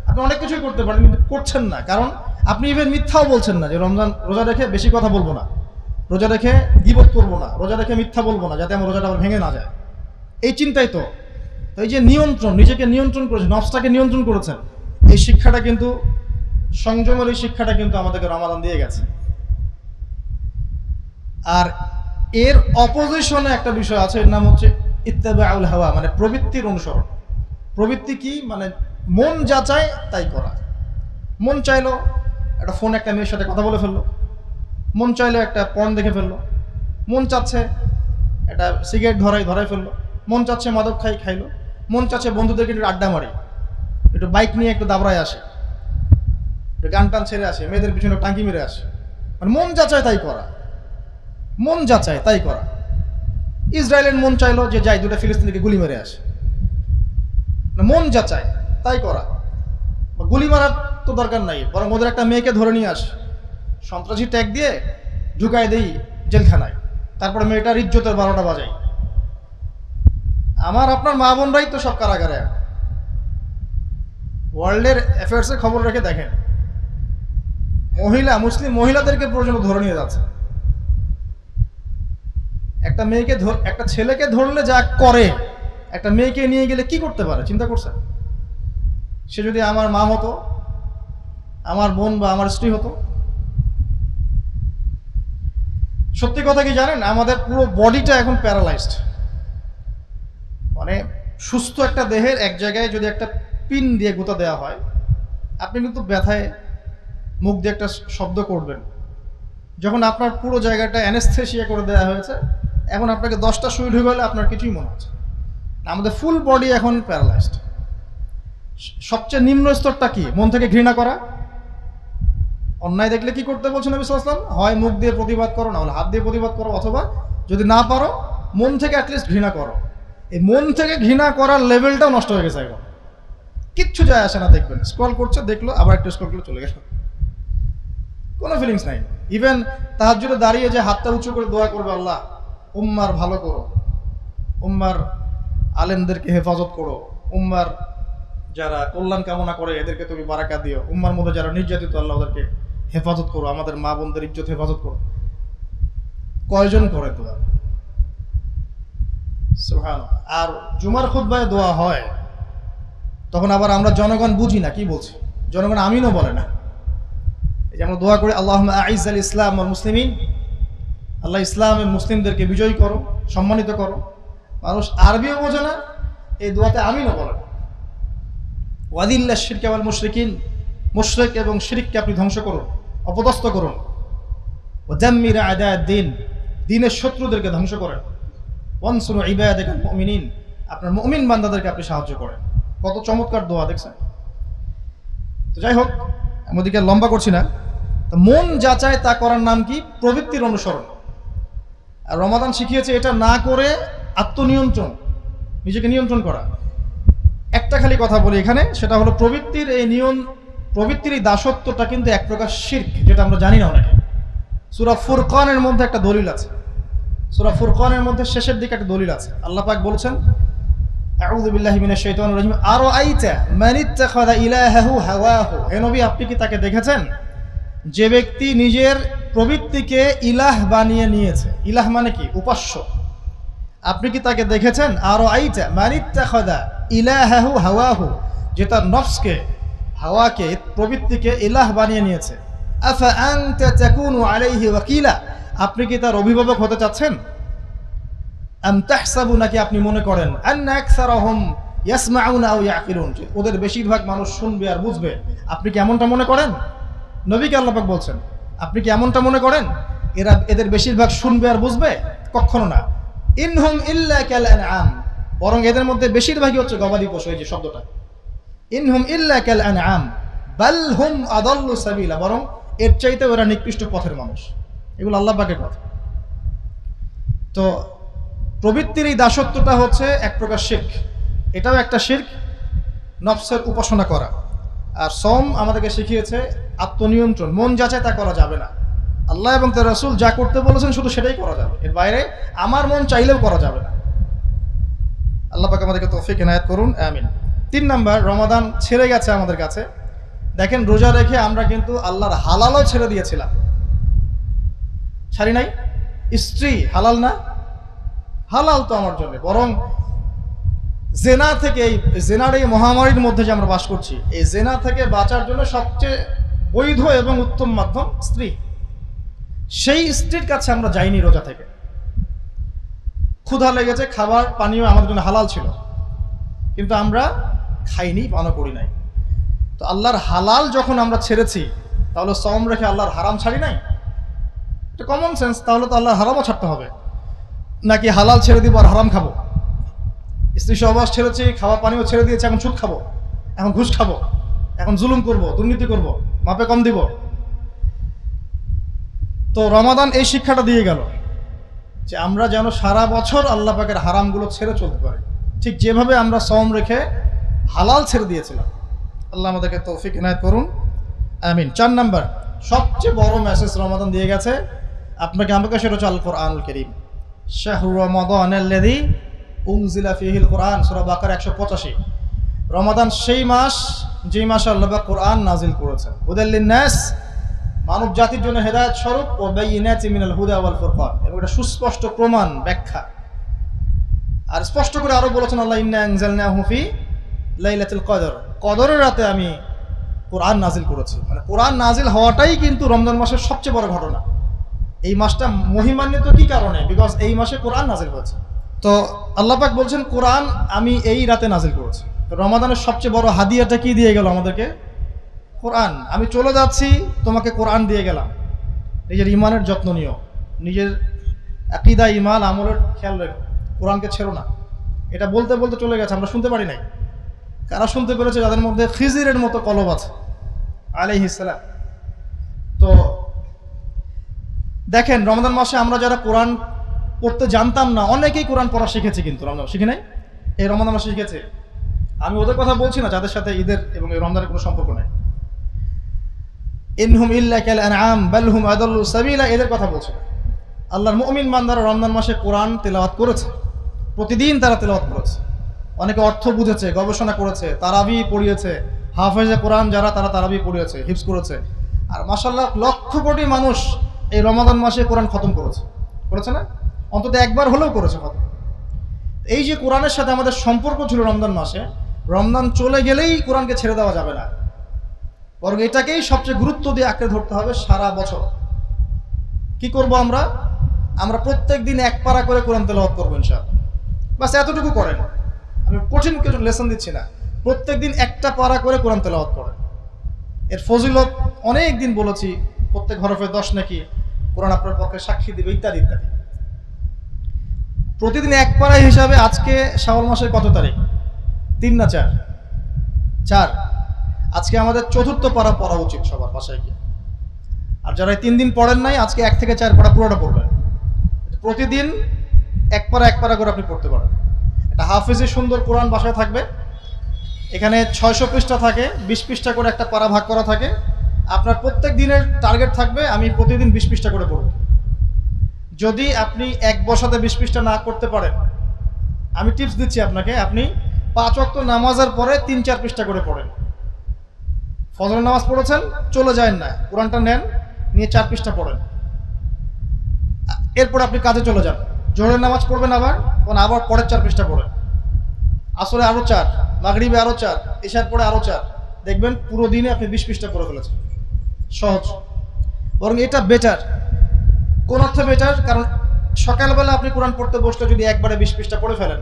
আপনি অনেক কিছুই করতে পারেন, কিন্তু করছেন না। কারণ আপনি ইভেন মিথ্যাও বলছেন না, যে রোজা রেখে বেশি কথা বলবো না, রোজা রেখে গীবত করবো না, রোজা রেখে মিথ্যা বলবো না, যাতে আমার রোজাটা আবার ভেঙে না যায়। এই চিন্তাই তো। এই যে নিয়ন্ত্রণ, নিজেকে নিয়ন্ত্রণ করেছেন, নফসটাকে নিয়ন্ত্রণ করেছেন, এই শিক্ষাটা কিন্তু, সংযমের এই শিক্ষাটা কিন্তু আমাদেরকে রমাদান দিয়ে গেছে। আর এর অপোজিশনে একটা বিষয় আছে, এর নাম হচ্ছে ইত্তেবাউল হাওয়া, মানে প্রবৃত্তির অনুসরণ। প্রবৃত্তি কি? মানে মন যা চায় তাই করা। মন চাইলো একটা ফোন, একটা মেয়ের সাথে কথা বলে ফেললো, মন চাইলো একটা পর্ন দেখে ফেললো, মন চাচ্ছে একটা সিগারেট ধরাই ফেললো, মন চাচ্ছে মাদক খাইলো, মন চাচ্ছে বন্ধুদেরকে একটু আড্ডা মারি, একটু বাইক নিয়ে একটু দাবড়ায় আসে, একটু গান টান ছেড়ে আসে, মেয়েদের পিছনে টাঙ্কি মেরে আসে। মানে মন যা চায় তাই করা, মন যা চায় তাই করা। ইসরায়েলের মন চাইলো যে যাই 2টা ফিলিস্তিনিকে গুলি মেরে আসে, মন যা চায় তাই করা। গুলি মারার তো দরকার নাই, বরং ওদের একটা মেয়েকে ধরে নিয়ে আসে, সন্ত্রাসী ট্যাগ দিয়ে ঢুকায় দেই জেলখানায়, তারপরে মেয়েটার ইজ্জতের 12টা বাজাই। আমার আপনার মা বোনরাই তো সব কারাগারে। ওয়ার্ল্ডের অ্যাফেয়ার্সের খবর রেখে দেখেন, মুসলিম মহিলাদেরকে পর্যন্ত ধরে নিয়ে যাচ্ছে। একটা ছেলেকে ধরলে যা করে, একটা মেয়েকে নিয়ে গেলে কি করতে পারে চিন্তা করছেন? সে যদি আমার মা হতো, আমার বোন বা আমার স্ত্রী হতো। সত্যি কথা কি জানেন, আমাদের পুরো বডিটা এখন প্যারালাইজড। মানে সুস্থ একটা দেহের এক জায়গায় যদি একটা পিন দিয়ে গুঁতা দেওয়া হয়, আপনি কিন্তু ব্যথায় মুখ দিয়ে একটা শব্দ করবেন। যখন আপনার পুরো জায়গাটা অ্যানেস্থেসিয়া করে দেওয়া হয়েছে, এখন আপনাকে 10টা সুই ঢুকে গেলে আপনার কিছুই মনে হচ্ছে। আমাদের ফুল বডি এখন প্যারালাইজড। সবচেয়ে নিম্ন স্তরটা কি? মন থেকে ঘৃণা করা। অন্যায় দেখলে কি করতে বলছেন নবী সাল্লাল্লাহু আলাইহি ওয়াসাল্লাম? হয় মুখ দিয়ে প্রতিবাদ করো, না হলে হাত দিয়ে প্রতিবাদ করো, অথবা যদি না পারো মন থেকে অ্যাটলিস্ট ঘৃণা করো। এই মন থেকে ঘৃণা করার লেভেলটাও নষ্ট হয়ে গেছে এখন। কিচ্ছু যায় আসে না, দেখবেন স্ক্রল করছে, দেখলো আবার একটু স্ক্রল করে চলে গেল, কোনো ফিলিংস নাই। ইভেন তাহাজ্জুদে দাঁড়িয়ে যে হাতটা উঁচু করে দোয়া করবে, আল্লাহ উম্মার ভালো করো, উম্মার আলেমদেরকে হেফাজত করো, উম্মার যারা কল্যাণ কামনা করে এদেরকে তুমি বারাকা দিও, উম্মার মধ্যে যারা নির্যাতিত আল্লাহ ওদেরকে হেফাজত করো, আমাদের মা বোনদের ইজ্জত হেফাজত করো। কয়জন করে দোয়া? সুবহানাল্লাহ। আর জুমার খুতবায় দোয়া হয়, তখন আবার আমরা জনগণ বুঝি না কি বলছি, জনগণ আমিনও বলে না। এই যে আমরা দোয়া করি, আল্লাহুম্মা আইজ্জাল ইসলাম ওয়াল মুসলিমিন, আল্লাহ ইসলাম এবং মুসলিমদেরকে বিজয়ী করো, সম্মানিত করো। মানুষ আরবিও বোঝে না, এই দোয়াতে আমিনও বলে না। ওয়াদিল্লাহ শিরক ওয়াল মুশরিকিন, মুশরিক এবং শিরককে আপনি ধ্বংস করুন, অপদস্থ করুন। ওয়াদাম্মির আদা'আদ-দ্বীন, দ্বীনের শত্রুদেরকে ধ্বংস করেন। ওয়ানসুর ইবাদাকাল মুমিনিন, আপনার মুমিন বান্দাদেরকে আপনি সাহায্য করেন। কত চমৎকার দোয়া দেখছেন। তো যাই হোক, আমাদেরকে লম্বা করছি না। তো মন যা চায় তা করার নাম কি? প্রবৃত্তির অনুসরণ। আর রমাদান শিখিয়েছে এটা না করে আত্মনিয়ন্ত্রণ, নিজেকে নিয়ন্ত্রণ করা। একটা খালি কথা বলি এখানে, সেটা হলো প্রবৃত্তির এই দাসত্বটা কিন্তু এক প্রকার শিরক, যেটা আমরা জানি না অনেকে। সূরা ফুরকানের মধ্যে একটা দলিল আছে, সূরা ফুরকানের মধ্যে শেষের দিকে একটা দলিল আছে। আল্লাহ পাক বলছেন, আউযু বিল্লাহি মিনাশ শাইতানির রাজিম, আরাআইতা মান ইত্তাখাযা ইলাহাহু হাওয়াহু, হে নবী আপনি কি তাকে দেখেছেন যে ব্যক্তি নিজের প্রবৃত্তিকে ইলাহ বানিয়ে নিয়েছে? ইলাহ মানে কি? উপাস্য। আপনি কি তাকে দেখেছেন? আরাআইতা মান ইত্তাখাযা ইলাহাহু হাওয়াহু, যে তার নফসকে, হাওয়াকে, প্রবৃত্তিকে ইলাহ বানিয়ে নিয়েছে। আফা আনতা তাকুনু আলাইহি ওয়াকিলা, আপনি কি তার অভিভাবক হতে চাচ্ছেন? আম তাহসাবু, নাকি আপনি মনে করেন আন্না আকসারাহুম ইয়াসমাউনা আও ইয়াকিলুন, ওদের বেশিরভাগ মানুষ শুনবে আর বুঝবে। আপনি কি এমনটা মনে করেন? নবীকে আল্লাহ পাক বলছেন, আপনি কি এমনটা মনে করেন এদের বেশিরভাগ শুনবে আর বুঝবে? কখনো না। ইনহুম ইল্লা কাল আনআম, বরং এদের মধ্যে বেশিরভাগই হচ্ছে গবাদি পশু। এই যে শব্দটা ইনহুম ইল্লা কাল আনআম বাল হুম আদাল্লু সাবিলা, বরং এর চাইতে ওরা নিকৃষ্ট পথের মানুষ। এগুলো আল্লাহ পাকের কথা। তো প্রবৃত্তির এই দাসত্বটা হচ্ছে এক প্রকার শিরক, এটাও একটা শিরক, নফসের উপাসনা করা। আর সওম আমাদেরকে শিখিয়েছে আত্মনিয়ন্ত্রণ, মন যা চায় তা করা যাবে না। আল্লাহ এবং তার রাসূল যা করতে বলেছেন শুধু সেটাই করা যাবে, এর বাইরে আমার মন চাইলেও করা যাবে না। আল্লাহ পাক আমাদেরকে তৌফিক ইনায়াত করুন, আমিন। 3 নাম্বার, রমাদান ছেড়ে গেছে আমাদের কাছে। দেখেন, রোজা রেখে আমরা কিন্তু আল্লাহর হালালও ছেড়ে দিয়েছিলাম, ছাড়ি নাই। স্ত্রী হালাল না? হালাল তো আমার জন্য। বরং জেনা থেকে, এই জেনার এই মহামারীর মধ্যে যে আমরা বাস করছি, এই জেনা থেকে বাঁচার জন্য সবচেয়ে বৈধ এবং উত্তম মাধ্যম স্ত্রী। সেই স্ত্রীর কাছে আমরা যাইনি রোজা থেকে। ক্ষুধা লেগেছে, খাবার পানীয় আমাদের জন্য হালাল ছিল, কিন্তু আমরা খাইনি, পানও করি নাই। তো আল্লাহর হালাল যখন আমরা ছেড়েছি, তাহলে সওম রেখে আল্লাহর হারাম ছাড়ি নাই? এটা কমন সেন্স। তাহলে তো আল্লাহর হারামও ছাড়তে হবে, নাকি হালাল ছেড়ে দিব আর হারাম খাবো? স্ত্রী সহবাস ছেড়েছি, খাওয়া পানিও ছেড়ে দিয়েছি, এখন সুদ খাবো, এখন ঘুষ খাবো, এখন জুলুম করব, দুর্নীতি করব, মাপে কম দিব। তো রমাদান এই শিক্ষাটা দিয়ে গেল যে আমরা যেন সারা বছর আল্লাহ পাকের হারামগুলো ছেড়ে চলতে পারি, ঠিক যেভাবে আমরা সওম রেখে হালাল ছেড়ে দিয়েছিলাম। আল্লাহ আমাদেরকে তৌফিক ইনায়াত করুন, আমিন। 4 নাম্বার, সবচেয়ে বড় মেসেজ রমাদান দিয়ে গেছে আপনাকে আমাকে, সেটা হচ্ছে আল কোরআনুল কারীম। শাহরু রমাদানাল্লাযী উনজিলা ফিহিল কোরআন, সূরা বাকারা 185। রমাদান সেই মাস যেই মাসে আল্লাহ পাক কোরআন নাজিল করেছেন। হুদাল লিন্নাস, মানব জাতির জন্য হেদায়েত স্বরূপ, ও বাইয়িনাতি মিনাল হুদা ওয়াল ফুরকান, এবং এটা সুস্পষ্ট প্রমাণ ব্যাখ্যা। আর স্পষ্ট করে আরো বলেছেন আল্লাহ, ইন্না আনজালনাহু ফি লাইলাতুল কদর, কদরের রাতে আমি কোরআন নাজিল করেছি। মানে কোরআন নাজিল হওয়াটাই কিন্তু রমজান মাসের সবচেয়ে বড় ঘটনা। এই মাসটা মহিমান্বিত কি কারণে? বিকজ এই মাসে কোরআন নাজিল হয়েছে। তো আল্লাহ পাক বলছেন কোরআন আমি এই রাতে নাজিল করেছি। তো রমাদানের সবচেয়ে বড় হাদিয়াটা কি দিয়ে গেল আমাদেরকে? কোরআন। আমি চলে যাচ্ছি, তোমাকে কোরআন দিয়ে গেলাম। নিজের ইমানের যত্ন নিও, নিজের আকীদা ইমান আমলের খেয়াল রেখো, কোরআনকে ছেড়ো না। এটা বলতে বলতে চলে গেছে, আমরা শুনতে পারি নাই। কারা শুনতে পেরেছে? যাদের মধ্যে খিজিরের মতো কলব আছে আলাইহিস সালাম। তো দেখেন, রমজান মাসে আমরা যারা কোরআন পড়তে জানতাম না, অনেকেই কোরআন পড়া শিখেছে। কিন্তু রমজান শিখে নাই, এই রমজান মাসে শিখেছে। আমি ওদের কথা বলছি না যাদের সাথে ঈদের এবং এই রমজানের কোনো সম্পর্ক নেই। ইনহুম ইল্লা কাল আনআম বাল হুম আদাল্লু সাবিলা, এদের কথা বলছি না। আল্লাহর মুমিন বান্দারা রমজান মাসে কোরআন তেলাওয়াত করেছে, প্রতিদিন তারা তেলাওয়াত করেছে। অনেকে অর্থ বুঝেছে, গবেষণা করেছে, তারাবি পড়িয়েছে। হাফেজে কোরআন যারা, তারা তারাবি পড়িয়েছে, হিফজ করেছে। আর মাশাআল্লাহ লক্ষ কোটি মানুষ এই রমাদান মাসে কোরআন খতম করেছে না? অন্তত একবার হলেও করেছে খতম। এই যে কোরআনের সাথে আমাদের সম্পর্ক ছিল রমজান মাসে, রমজান চলে গেলেই কোরআনকে ছেড়ে দেওয়া যাবে না, বরং এটাকেই সবচেয়ে গুরুত্ব দিয়ে আঁকড়ে ধরতে হবে সারা বছর। কি করব আমরা? আমরা প্রত্যেক দিন এক পারা করে কোরআন তেলাওয়াত করবো ইনশাআল্লাহ। বাস এতটুকু করেন, আমি কঠিন কিছু লেসন দিচ্ছি না। প্রত্যেক দিন একটা পারা করে কোরআন তেলাওয়াত করেন। এর ফজিলত অনেক দিন বলেছি, প্রত্যেক হরফে 10 নাকি, কোরআন আপনার পক্ষে সাক্ষী দিবে, ইত্যাদি ইত্যাদি। প্রতিদিন এক পারা হিসাবে আজকে শাওয়াল মাসের কত তারিখ? 3 না 4? 4। আজকে আমাদের 4র্থ পারা পড়া উচিত সবার বাসায় গিয়ে। আর যারা 3 দিন পড়েন নাই, আজকে 1 থেকে 4 পারা পুরোটা পড়বেন। প্রতিদিন এক পারা করে আপনি পড়তে পারেন। একটা হাফেজে সুন্দর কোরআন বাসায় থাকবে। এখানে 600 পৃষ্ঠা থাকে, 20 পৃষ্ঠা করে একটা পারা ভাগ করা থাকে। আপনার প্রত্যেক দিনের টার্গেট থাকবে আমি প্রতিদিন 20 পৃষ্ঠা করে পড়ব। যদি আপনি এক বসাতে 20 পৃষ্ঠা না করতে পারেন, আমি টিপস দিচ্ছি আপনাকে, আপনি 5 ওয়াক্ত নামাজের পরে 3-4 পৃষ্ঠা করে পড়েন। ফজরের নামাজ পড়েছেন, চলে যায় না, কোরআনটা নেন, নিয়ে 4 পৃষ্ঠা পড়েন। এরপর আপনি কাজে চলে যান। জোহরের নামাজ পড়বেন, আবার পরের 4 পৃষ্ঠা পড়েন। আসরে আরো 4, মাগরিবে আরো 4, ইশার পরে আরো 4। দেখবেন পুরো দিনে আপনি 20 পৃষ্ঠা পড়ে ফেলেছেন। সহজ, বরং এটা বেটার। কোন অর্থে বেটার? কারণ সকালবেলা আপনি কোরআন পড়তে বসলে যদি একবারে 20 পৃষ্ঠা পড়ে ফেলেন,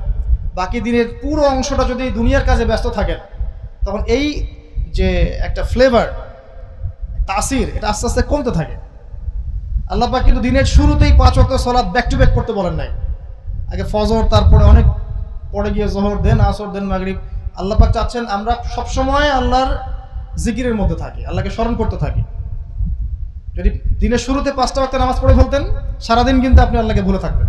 বাকি দিনের পুরো অংশটা যদি দুনিয়ার কাজে ব্যস্ত থাকেন, তখন এই যে একটা ফ্লেভার, তাসির, এটা আস্তে আস্তে কমতে থাকে। আল্লাহ পাক কিন্তু দিনের শুরুতেই 5 ওয়াক্ত সালাত ব্যাক টু ব্যাক করতে বলেন নাই। আগে ফজর, তারপরে অনেক পরে গিয়ে জোহর, দেন আসর, দেন মাগরিব। আল্লাহ পাক চাচ্ছেন আমরা সবসময় আল্লাহর জিকিরের মধ্যে থাকি, আল্লাহকে স্মরণ করতে থাকি। যদি দিনের শুরুতে 5টা ওয়াক্ত নামাজ পড়ে ফেলতেন, সারাদিন কিন্তু আপনি আল্লাহকে ভুলে থাকবেন।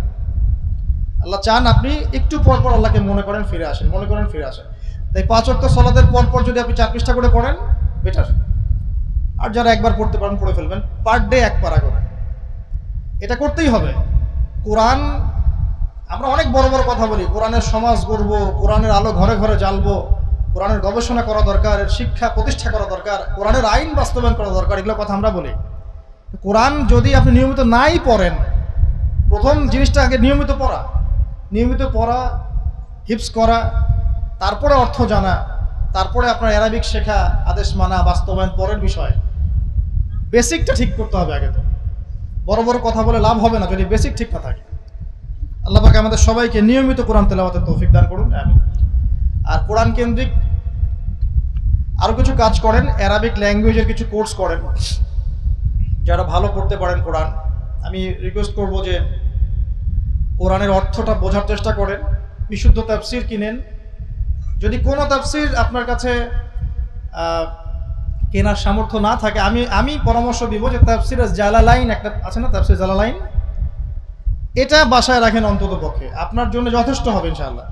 আল্লাহ চান আপনি একটু পর পর আল্লাহকে মনে করেন, ফিরে আসেন, মনে করেন, ফিরে আসেন। তাই 5 ওয়াক্ত সালাতের পর পর যদি আপনি 4 পৃষ্ঠা করে পড়েন, বেটার। আর যারা একবার পড়তে পারেন পড়ে ফেলবেন, পার ডে 1 পারা করে। এটা করতেই হবে। কোরআন, আমরা অনেক বড় বড় কথা বলি, কোরআনের সমাজ গড়বো, কোরআনের আলো ঘরে ঘরে জ্বালবো, কোরআনের গবেষণা করা দরকার, এর শিক্ষা প্রতিষ্ঠা করা দরকার, কোরআনের আইন বাস্তবায়ন করা দরকার, এগুলো কথা আমরা বলি। কোরআন যদি আপনি নিয়মিত নাই পড়েন, প্রথম জিনিসটা আগে নিয়মিত পড়া, হিফজ করা, তারপরে অর্থ জানা, তারপরে আপনার অ্যারাবিক শেখা, আদেশ মানা, বাস্তবায়ন পরের বিষয়। বেসিকটা ঠিক করতে হবে আগে। তো বড় বড় কথা বলে লাভ হবে না যদি বেসিক ঠিক না থাকে। আল্লাহ পাক আমাদের সবাইকে নিয়মিত কোরআন তেলাওয়াতের তৌফিক দান করুন, আমিন। আর কোরআন কেন্দ্রিক আরো কিছু কাজ করেন, অ্যারাবিক ল্যাঙ্গুয়েজের কিছু কোর্স করেন, যারা ভালো পড়তে পারেন কোরআন। আমি রিকোয়েস্ট করব যে কোরআনের অর্থটা বোঝার চেষ্টা করেন, বিশুদ্ধ তাফসির কিনেন। যদি কোনো তাফসির আপনার কাছে কেনার সামর্থ্য না থাকে, আমি পরামর্শ দিব যে তাফসির জালালাইন একটা আছে না, তাফসির জালালাইন, এটা বাসায় রাখেন অন্তত পক্ষে, আপনার জন্য যথেষ্ট হবে ইনশাআল্লাহ।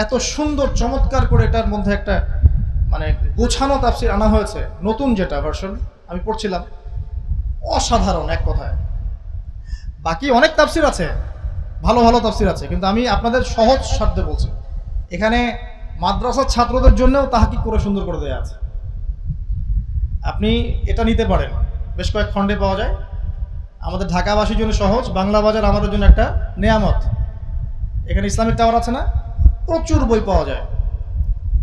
এত সুন্দর চমৎকার করে এটার মধ্যে একটা মানে গোছানো তাফসির আনা হয়েছে, নতুন যেটা ভার্সন আমি পড়ছিলাম, অসাধারণ এক কথায়। বাকি অনেক তাফসির আছে, ভালো ভালো তাফসির আছে, কিন্তু আমি আপনাদের সহজ শব্দে বলছি। এখানে মাদ্রাসার ছাত্রদের জন্যও তাহকিক করে সুন্দর করে দেওয়া আছে। আপনি এটা নিতে পারেন, বেশ কয়েক খণ্ডে পাওয়া যায়। আমাদের ঢাকাবাসীর জন্য সহজ, বাংলা বাজার আমাদের জন্য একটা নেয়ামত। এখানে ইসলামিক টাওয়ার আছে না, প্রচুর বই পাওয়া যায়,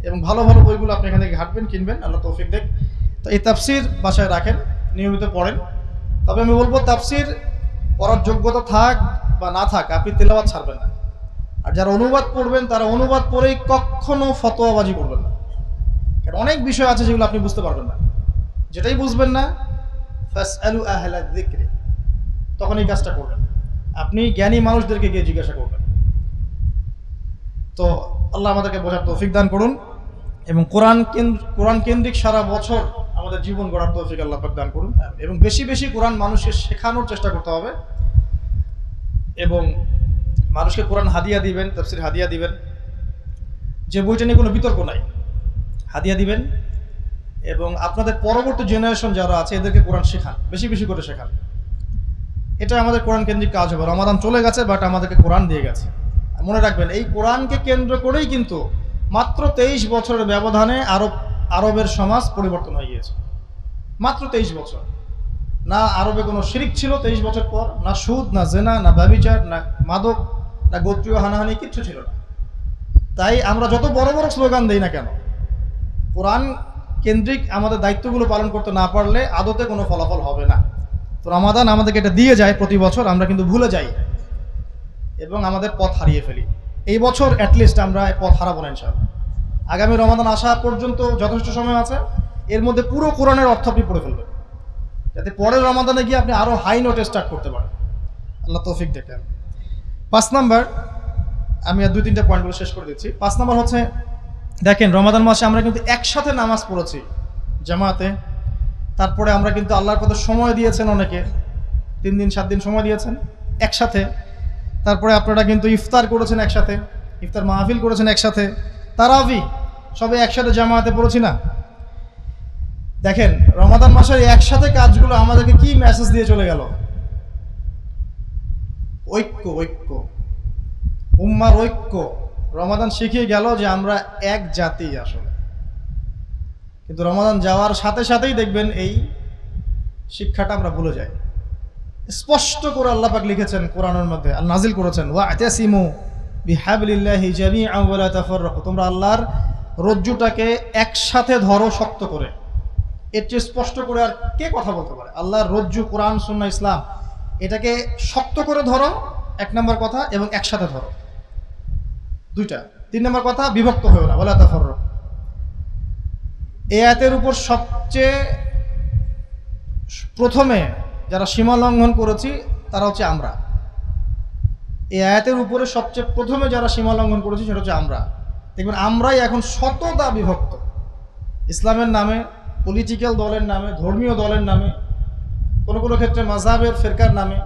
এবং ভালো ভালো বইগুলো আপনি এখান থেকে ঘাটবেন, কিনবেন, আল্লাহ তৌফিক দেখ। তো এই তাফসির বাসায় রাখেন, নিয়মিত পড়েন। তবে আমি বলবো তাফসির পড়ার যোগ্যতা থাক বা না থাক, আপনি তেলাওয়াত ছাড়বেন না। আর যারা অনুবাদ পড়বেন তারা অনুবাদ পড়েই কখনো ফতোয়াবাজি করবেন না, কারণ অনেক বিষয় আছে যেগুলো আপনি বুঝতে পারবেন না। যেটাই বুঝবেন না, ফাসআলু আহলা যিকরি, তখন এই কাজটা করবেন। আপনি জ্ঞানী মানুষদেরকে গিয়ে জিজ্ঞাসা করবেন। তো আল্লাহ আমাদেরকে বোঝার তৌফিক দান করুন, এবং কোরআন কেন্দ্রিক সারা বছর আমাদের জীবন গড়ার তৌফিক আল্লাহ পাক দান করুন। এবং বেশি বেশি কোরআন মানুষকে শেখানোর চেষ্টা করতে হবে, এবং মানুষকে কোরআন হাদিয়া দিবেন, তাফসির হাদিয়া দিবেন। যে বইটা নিয়ে কোনো বিতর্ক নাই, হাদিয়া দিবেন। এবং আপনাদের পরবর্তী জেনারেশন যারা আছে এদেরকে কোরআন শেখান, বেশি বেশি করে শেখান। এটা আমাদের কোরআন কেন্দ্রিক কাজ হবে। রমাদান চলে গেছে, বাট আমাদেরকে কোরআন দিয়ে গেছে। মনে রাখবেন, এই কোরআনকে কেন্দ্র করেই কিন্তু মাত্র 23 বছরের ব্যবধানে আরবের সমাজ পরিবর্তন হয়ে গিয়েছে। মাত্র 23 বছর। না আরবে কোনো শিরিক ছিল 23 বছর পর, না সুদ, না জেনা, না ব্যভিচার, না মাদক, না গোত্রীয় হানাহানি, কিচ্ছু ছিল না। তাই আমরা যত বড় বড় স্লোগান দেই না কেন, কোরআন কেন্দ্রিক আমাদের দায়িত্বগুলো পালন করতে না পারলে আদতে কোনো ফলাফল হবে না। তো রমাদান আমাদেরকে এটা দিয়ে যায় প্রতি বছর, আমরা কিন্তু ভুলে যাই এবং আমাদের পথ হারিয়ে ফেলি। এই বছর অ্যাটলিস্ট আমরা পথ হারাবো না ইনশাআল্লাহ। আগামী রমাদান আসা পর্যন্ত যথেষ্ট সময় আছে, এর মধ্যে পুরো কোরআনের অর্থ আপনি পড়ে ফেলবেন, যাতে পরের রমাদানে গিয়ে আপনি আরও হাই নোটে স্টার্ট করতে পারেন। আল্লাহ তৌফিক দেখেন। 5 নাম্বার, আমি আর 2-3টা পয়েন্টগুলো শেষ করে দিচ্ছি। 5 নাম্বার হচ্ছে, দেখেন রমাদান মাসে আমরা কিন্তু একসাথে নামাজ পড়েছি জামাতে। তারপরে আমরা কিন্তু আল্লাহর পথে সময় দিয়েছেন, অনেকে 3 দিন 7 দিন সময় দিয়েছেন একসাথে। তারপরে আপনারা কিন্তু ইফতার করেছেন একসাথে, ইফতার মাহফিল করেছেন একসাথে, তারাবি সবে একসাথে জামাতে পড়েছি না। দেখেন রমাদান মাসের একসাথে কাজগুলো আমাদেরকে কি মেসেজ দিয়ে চলে গেল? ঐক্য, ঐক্য, উম্মার ঐক্য। রমাদান শিখিয়ে গেল যে আমরা এক জাতি আসলে। কিন্তু রমাদান যাওয়ার সাথে সাথেই দেখবেন এই শিক্ষাটা আমরা ভুলে যাই। স্পষ্ট করে আল্লাহ পাক লিখেছেন কোরআনের মধ্যে, আল নাজিল করেছেন, ওয়া'তাসিমু বিহাবলিল্লাহি জামিআন ওয়া লা তাফাররাকু, তোমরা আল্লাহর রজ্জুটাকে একসাথে ধরো শক্ত করে। এর চেয়ে স্পষ্ট করে আর কে কথা বলতে পারে? আল্লাহর রজ্জু কোরআন সুন্নাহ ইসলাম, এটাকে শক্ত করে ধরো, 1 নম্বর কথা, এবং একসাথে ধরো, 2টা। 3 নম্বর কথা, বিভক্ত হয়েও না, ওয়া লা তাফাররাকু। এই আয়াতের উপর সবচেয়ে প্রথমে যারা সীমা লঙ্ঘন করেছি তারা হচ্ছে আমরা। এই আয়াতের উপরে সবচেয়ে প্রথমে যারা সীমা লঙ্ঘন করেছি সেটা হচ্ছে আমরা। দেখবেন আমরাই এখন শতদা বিভক্ত, ইসলামের নামে, পলিটিক্যাল দলের নামে, ধর্মীয় দলের নামে, কোনো কোনো ক্ষেত্রে মাযহাবের ফেরকার নামে,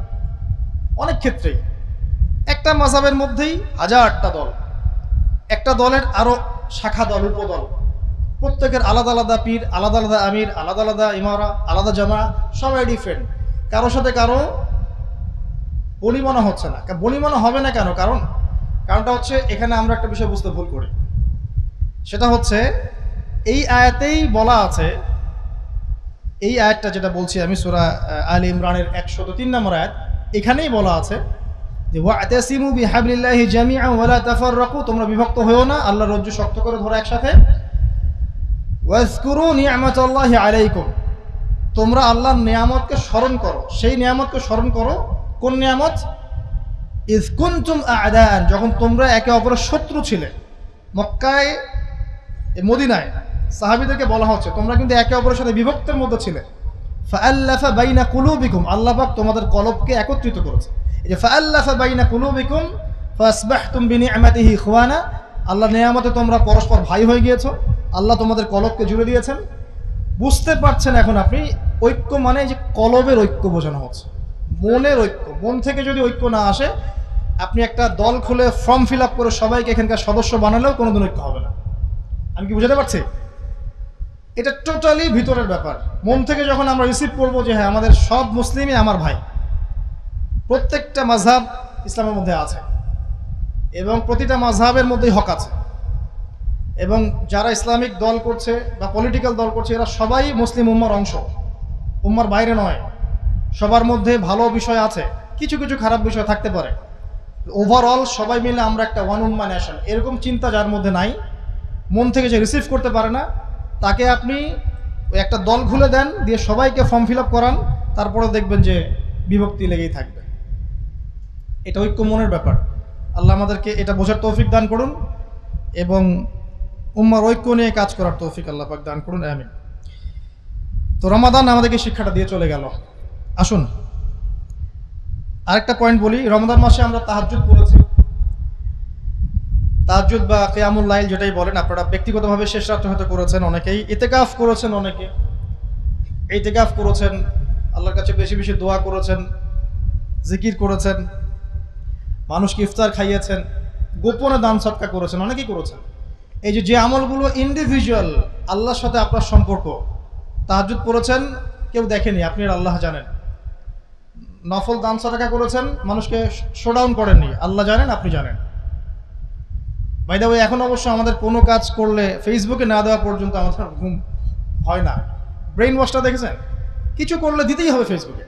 অনেক ক্ষেত্রেই একটা মাযহাবের মধ্যেই 1000টা দল, একটা দলের আরো শাখা দল, উপদল, প্রত্যেকের আলাদা আলাদা পীর, আলাদা আলাদা আমির, আলাদা আলাদা ইমারা, আলাদা জামা, সবাই ডিফারেন্ট। কারোর সাথে কারো বনিমনা হচ্ছে না। বনিমনা হবে না কেন? কারণটা হচ্ছে এখানে আমরা একটা বিষয় বুঝতে ভুল করি। সেটা হচ্ছে এই আয়াতেই বলা আছে, এই আয়াতটা যেটা বলছি আমি সূরা আলে ইমরানের 103 নম্বর আয়াত, এখানেই বলা আছে যে ওয়া'তাসিমু বিহাবলিল্লাহি জামিআন ওয়া লা তাফাররাকু, তোমরা বিভক্ত হয়ো না, আল্লাহর রজ্জু শক্ত করে ধরো একসাথে। ওয়াজকুরু নি'মাতাল্লাহি আলাইকুম, তোমরা আল্লাহর নিয়ামতকে স্মরণ করো। সেই নিয়ামতকে স্মরণ করো, কোন নিয়ামত? ইয কুনতুম আ'দাআন, যখন তোমরা একে অপরের শত্রু ছিলে। মক্কায়, মদিনায় সাহাবীদেরকে বলা হচ্ছে তোমরা কিন্তু একে অপরের সাথে বিভক্তের মধ্যে ছিলে। ফাআল্লাফা বাইনা কুলুবিকুম, আল্লাহ পাক তোমাদের কলবকে একত্রিত করেছে। এই যে ফাআল্লাফা বাইনা কুলুবিকুম ফাসবাহতুম বিনি'মাতিহি ইখওয়ানা, আল্লাহর নিয়ামতে তোমরা পরস্পর ভাই হয়ে গিয়েছো, আল্লাহ তোমাদের কলবকে জুড়ে দিয়েছেন। বুঝতে পারছেন এখন আপনি? ঐক্য মানে যে কলবের ঐক্য বোঝানো হচ্ছে, মনের ঐক্য। মন থেকে যদি ঐক্য না আসে, আপনি একটা দল খুলে ফর্ম ফিল আপ করে সবাইকে এখানকার সদস্য বানালেও কোনোদিন ঐক্য হবে না। আমি কি বুঝাতে পারছি? এটা টোটালি ভিতরের ব্যাপার। মন থেকে যখন আমরা রিসিভ করবো যে হ্যাঁ আমাদের সব মুসলিমই আমার ভাই, প্রত্যেকটা মাযহাব ইসলামের মধ্যে আছে, এবং প্রতিটা মাযহাবের মধ্যেই হক আছে। এবং যারা ইসলামিক দল করছে বা পলিটিক্যাল দল করছে এরা সবাই মুসলিম উম্মার অংশ, উম্মার বাইরে নয়। সবার মধ্যে ভালো বিষয় আছে, কিছু কিছু খারাপ বিষয় থাকতে পারে। ওভারঅল সবাই মিলে আমরা একটা ওয়ান উম্মা নেশন, এরকম চিন্তা যার মধ্যে নাই, মন থেকে যে রিসিভ করতে পারে না, তাকে আপনি ওই একটা দল খুলে দেন, দিয়ে সবাইকে ফর্ম ফিল আপ করান, তারপরে দেখবেন যে বিভক্তি লেগেই থাকবে। এটা ঐক্য মনের ব্যাপার। আল্লাহ আমাদেরকে এটা বোঝার তৌফিক দান করুন এবং উম্মার ঐক্য নিয়ে কাজ করার তৌফিক আল্লাহ পাক দান করুন, আমিন। তো রমাদান আমাদেরকে শিক্ষাটা দিয়ে চলে গেল। আসুন আরেকটা পয়েন্ট বলি। রমাদান মাসে আমরা তাহাজ্জুদ পড়েছি। তাহাজ্জুদ বা কিয়ামুল লাইল যেটাই বলেন, আপনারা ব্যক্তিগতভাবে শেষ রাত্রে হয়তো করেছেন, অনেকেই ইতিকাফ করেছেন, অনেকে ইতিকাফ করেছেন, আল্লাহর কাছে বেশি বেশি দোয়া করেছেন, জিকির করেছেন, মানুষকে ইফতার খাইয়েছেন, গোপনে দান সদকা করেছেন, অনেকেই করেছেন। এই যে আমলগুলো ইন্ডিভিজুয়াল, আল্লাহর সাথে আপনার সম্পর্ক। তাহাজ্জুদ পড়েছেন, কেউ দেখেনি, আপনি আল্লাহ জানেন। নফল দান সদকা করেছেন, মানুষকে শোডাউন করেননি, আল্লাহ জানেন, আপনি জানেন। বাই দ্য ওয়ে, এখন অবশ্য আমাদের কোনো কাজ করলে ফেসবুকে না দেওয়া পর্যন্ত আমাদের ঘুম হয় না। ব্রেইন ওয়াশটা দেখেছেন? কিছু করলে দিতেই হবে ফেসবুকে।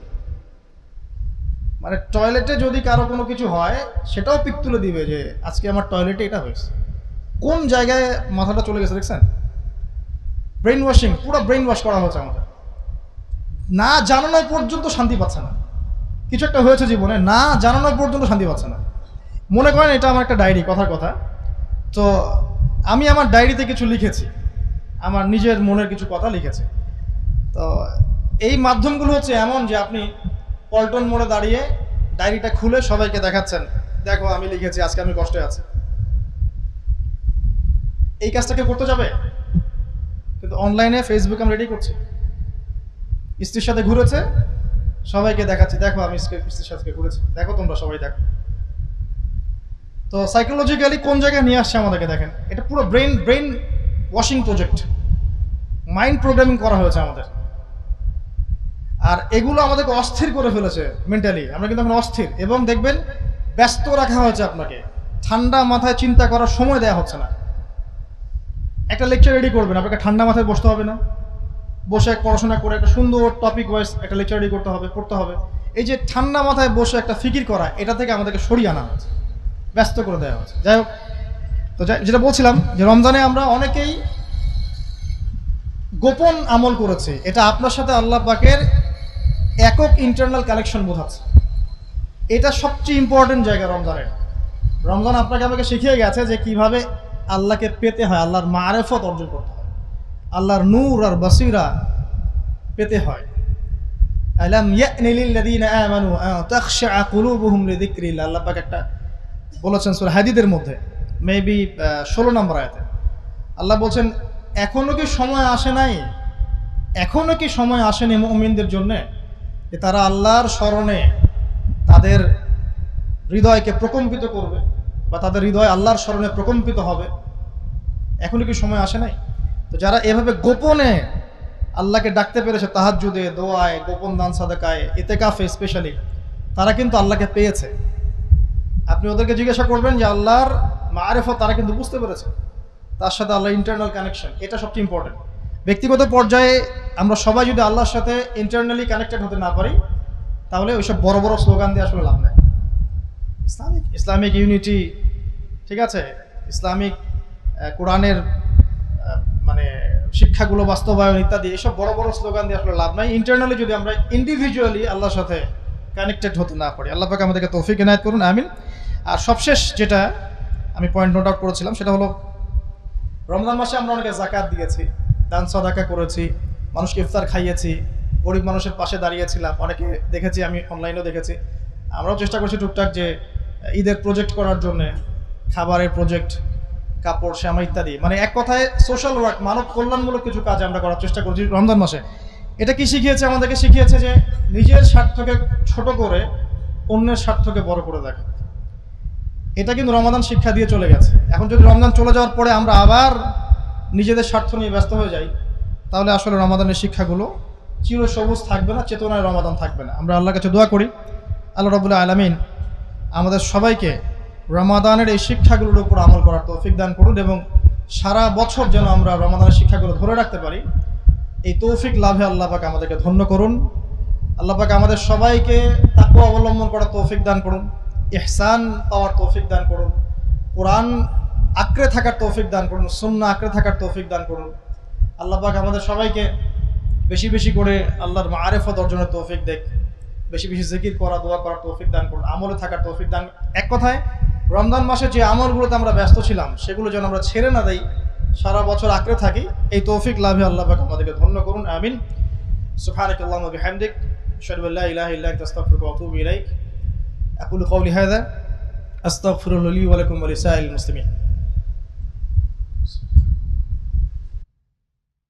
মানে টয়লেটে যদি কারো কোনো কিছু হয়, সেটাও পিক তুলে দিবে যে আজকে আমার টয়লেটে এটা হয়েছে। কোন জায়গায় মাথাটা চলে গেছে দেখছেন? ব্রেইন ওয়াশিং, পুরো ব্রেইন ওয়াশ করা হচ্ছে আমাদের। না জানানো পর্যন্ত শান্তি পাচ্ছে না। কিছু একটা হয়েছে জীবনে, না জানানো পর্যন্ত শান্তি পাচ্ছে না। মনে করেন এটা আমার একটা ডায়েরি, কথার কথা। তো আমি আমার ডায়েরিতে কিছু লিখেছি, আমার নিজের মনের কিছু কথা লিখেছি। তো এই মাধ্যমগুলো হচ্ছে এমন যে আপনি পল্টন মোড়ে দাঁড়িয়ে ডায়েরিটা খুলে সবাইকে দেখাচ্ছেন, দেখো আমি লিখেছি, আজকে আমি কষ্টে আছি। এই কাজটা কেউ করতে যাবে? কিন্তু অনলাইনে ফেসবুক আমি রেডি করছি, স্ত্রীর সাথে ঘুরেছে, সবাইকে দেখাচ্ছি, দেখো আমি স্ত্রীর সাথে ঘুরেছি, দেখো তোমরা সবাই দেখো। তো সাইকোলজিক্যালি কোন জায়গায় নিয়ে আসছে আমাদেরকে দেখেন। এটা পুরো brain washing project, mind programming করা হয়েছে আমাদের। আর এগুলো আমাদেরকে অস্থির করে ফেলেছে মেন্টালি। আমরা কিন্তু এখন অস্থির, এবং দেখবেন ব্যস্ত রাখা হয়েছে আপনাকে, ঠান্ডা মাথায় চিন্তা করার সময় দেওয়া হচ্ছে না। একটা লেকচার রেডি করবেন, আপনাকে ঠান্ডা মাথায় বসতে হবে না, বসে পড়াশোনা করে একটা সুন্দর টপিক ওয়াইজ একটা লেকচার রেডি করতে হবে, পড়তে হবে। এই যে ঠান্ডা মাথায় বসে একটা ফিকির করা, এটা থেকে আমাদেরকে সরিয়ে আনা হয়েছে, ব্যস্ত করে দেওয়া হচ্ছে। যাই হোক, তো যেটা বলছিলাম যে রমজানে আমরা অনেকেই গোপন আমল করেছি। এটা আপনার সাথে আল্লাহ পাকের একক ইন্টারনাল কানেকশন বোঝাচ্ছে। এটা সবচেয়ে ইম্পর্টেন্ট জায়গা রমজানের। রমজান আপনাকে আমাকে শিখিয়ে গেছে যে কিভাবে আল্লাহকে পেতে হয়, আল্লাহর মারেফত অর্জন করতে হয়, আল্লাহর নূর আর বসিরা পেতে হয়। আলাম ইয়ানি লিল্লাযীনা আমানু আন তাখশা কুলুবুহুম লিযিকরিল্লাহ, আল্লাহ পাক একটা বলেছেন সূরা হাদীদের মধ্যে, মেবি 16 নম্বর আয়াতে। আল্লাহ বলছেন, এখনো কি সময় আসে নাই, এখনো কি সময় আসেনি মুমিনদের জন্য যে তারা আল্লাহর স্মরণে তাদের হৃদয়কে প্রকম্পিত করবে, বা তাদের হৃদয় আল্লাহর স্মরণে প্রকম্পিত হবে? এখনো কি সময় আসে নাই? তো যারা এভাবে গোপনে আল্লাহকে ডাকতে পেরেছে, তাহাজ্জুদে, দোয়ায়, গোপন দান সাদাকায়, ইতিকাফে স্পেশালি, তারা কিন্তু আল্লাহকে পেয়েছে। আপনি ওদেরকে জিজ্ঞাসা করবেন যে আল্লাহর মারেফত তারা কিন্তু বুঝতে পেরেছে, তার সাথে আল্লাহ ইন্টারনাল কানেকশন, এটা সবচেয়ে ইম্পর্টেন্ট। ব্যক্তিগত পর্যায়ে আমরা সবাই যদি আল্লাহর সাথে ইন্টারনালি কানেক্টেড হতে না পারি, তাহলে ওইসব বড় বড় স্লোগান দিয়ে আসলে লাভ নেই। ইসলামিক ইউনিটি, ঠিক আছে, ইসলামিক কোরআনের মানে শিক্ষাগুলো বাস্তবায়ন ইত্যাদি, এসব বড় বড় স্লোগান দিয়ে আসলে লাভ নাই। ইন্টারনালি যদি আমরা ইন্ডিভিজুয়ালি আল্লাহর সাথে কানেক্টেড হতে না পারি, আল্লাহ পাক আমাদেরকে তৌফিক ইনায়াত করুন, আমিন। আর সবশেষ যেটা আমি পয়েন্ট নোট আউট করেছিলাম, সেটা হলো রমজান মাসে আমরা অনেকে যাকাত দিয়েছি, দান সাদাকা করেছি, মানুষকে ইফতার খাইয়েছি, গরিব মানুষের পাশে দাঁড়িয়েছিলাম। অনেকে দেখেছি, আমি অনলাইনেও দেখেছি। আমরাও চেষ্টা করছি টুকটাক যে ঈদের প্রজেক্ট করার জন্যে, খাবারের প্রজেক্ট, কাপড় শ্যামা ইত্যাদি, মানে এক কথায় সোশ্যাল ওয়ার্ক, মানব কল্যাণমূলক কিছু কাজ আমরা করার চেষ্টা করছি রমজান মাসে। এটা কি শিখিয়েছে আমাদেরকে? শিখিয়েছে যে নিজের স্বার্থকে ছোট করে অন্যের স্বার্থকে বড় করে দেখা। এটা কিন্তু রমাদান শিক্ষা দিয়ে চলে গেছে। এখন যদি রমজান চলে যাওয়ার পরে আমরা আবার নিজেদের স্বার্থ নিয়ে ব্যস্ত হয়ে যাই, তাহলে আসলে রমাদানের শিক্ষাগুলো চিরসবুজ থাকবে না, চেতনায় রমাদান থাকবে না। আমরা আল্লাহর কাছে দোয়া করি, আল্লাহ রাব্বুল আলামিন আমাদের সবাইকে রমাদানের এই শিক্ষাগুলোর উপর আমল করার তৌফিক দান করুন এবং সারা বছর যেন আমরা রমাদানের শিক্ষাগুলো ধরে রাখতে পারি, এই তৌফিক লাভে আল্লাহ পাক আমাদেরকে ধন্য করুন। আল্লাহ পাক আমাদের সবাইকে তাকওয়া অবলম্বন করার তৌফিক দান করুন, ইহসান পাওয়ার তৌফিক দান করুন, কোরআন আঁকড়ে থাকার তৌফিক দান করুন, সুন্নাহ আঁকড়ে থাকার তৌফিক দান করুন। আল্লাহ পাক আমাদের সবাইকে বেশি বেশি করে আল্লাহর মারিফত অর্জনের তৌফিক দেখ, বেশি বেশি জিকির করা, দোয়া করার তৌফিক দান করুন, আমলে থাকার তৌফিক দান। এক কথায় রমজান মাসে যে আমলগুলোতে আমরা ব্যস্ত ছিলাম সেগুলো যেন আমরা ছেড়ে না দেই, সারা বছর আঁকড়ে থাকি, এই তৌফিক লাভে আল্লাহ পাক আমাদেরকে ধন্য করুন। আমিন। সুবহানাকাল্লাহুম্মা ওয়া বিহামদিক, আশহাদু আল্লা ইলাহা ইল্লা আনতা আস্তাগফিরুকা ওয়া আতুবু ইলাইক। আকুলু কওলি হাযা আস্তাগফিরুল্লাহ লি ওয়া লাকুম ওয়া লিসাইরিল মুসলিমিন।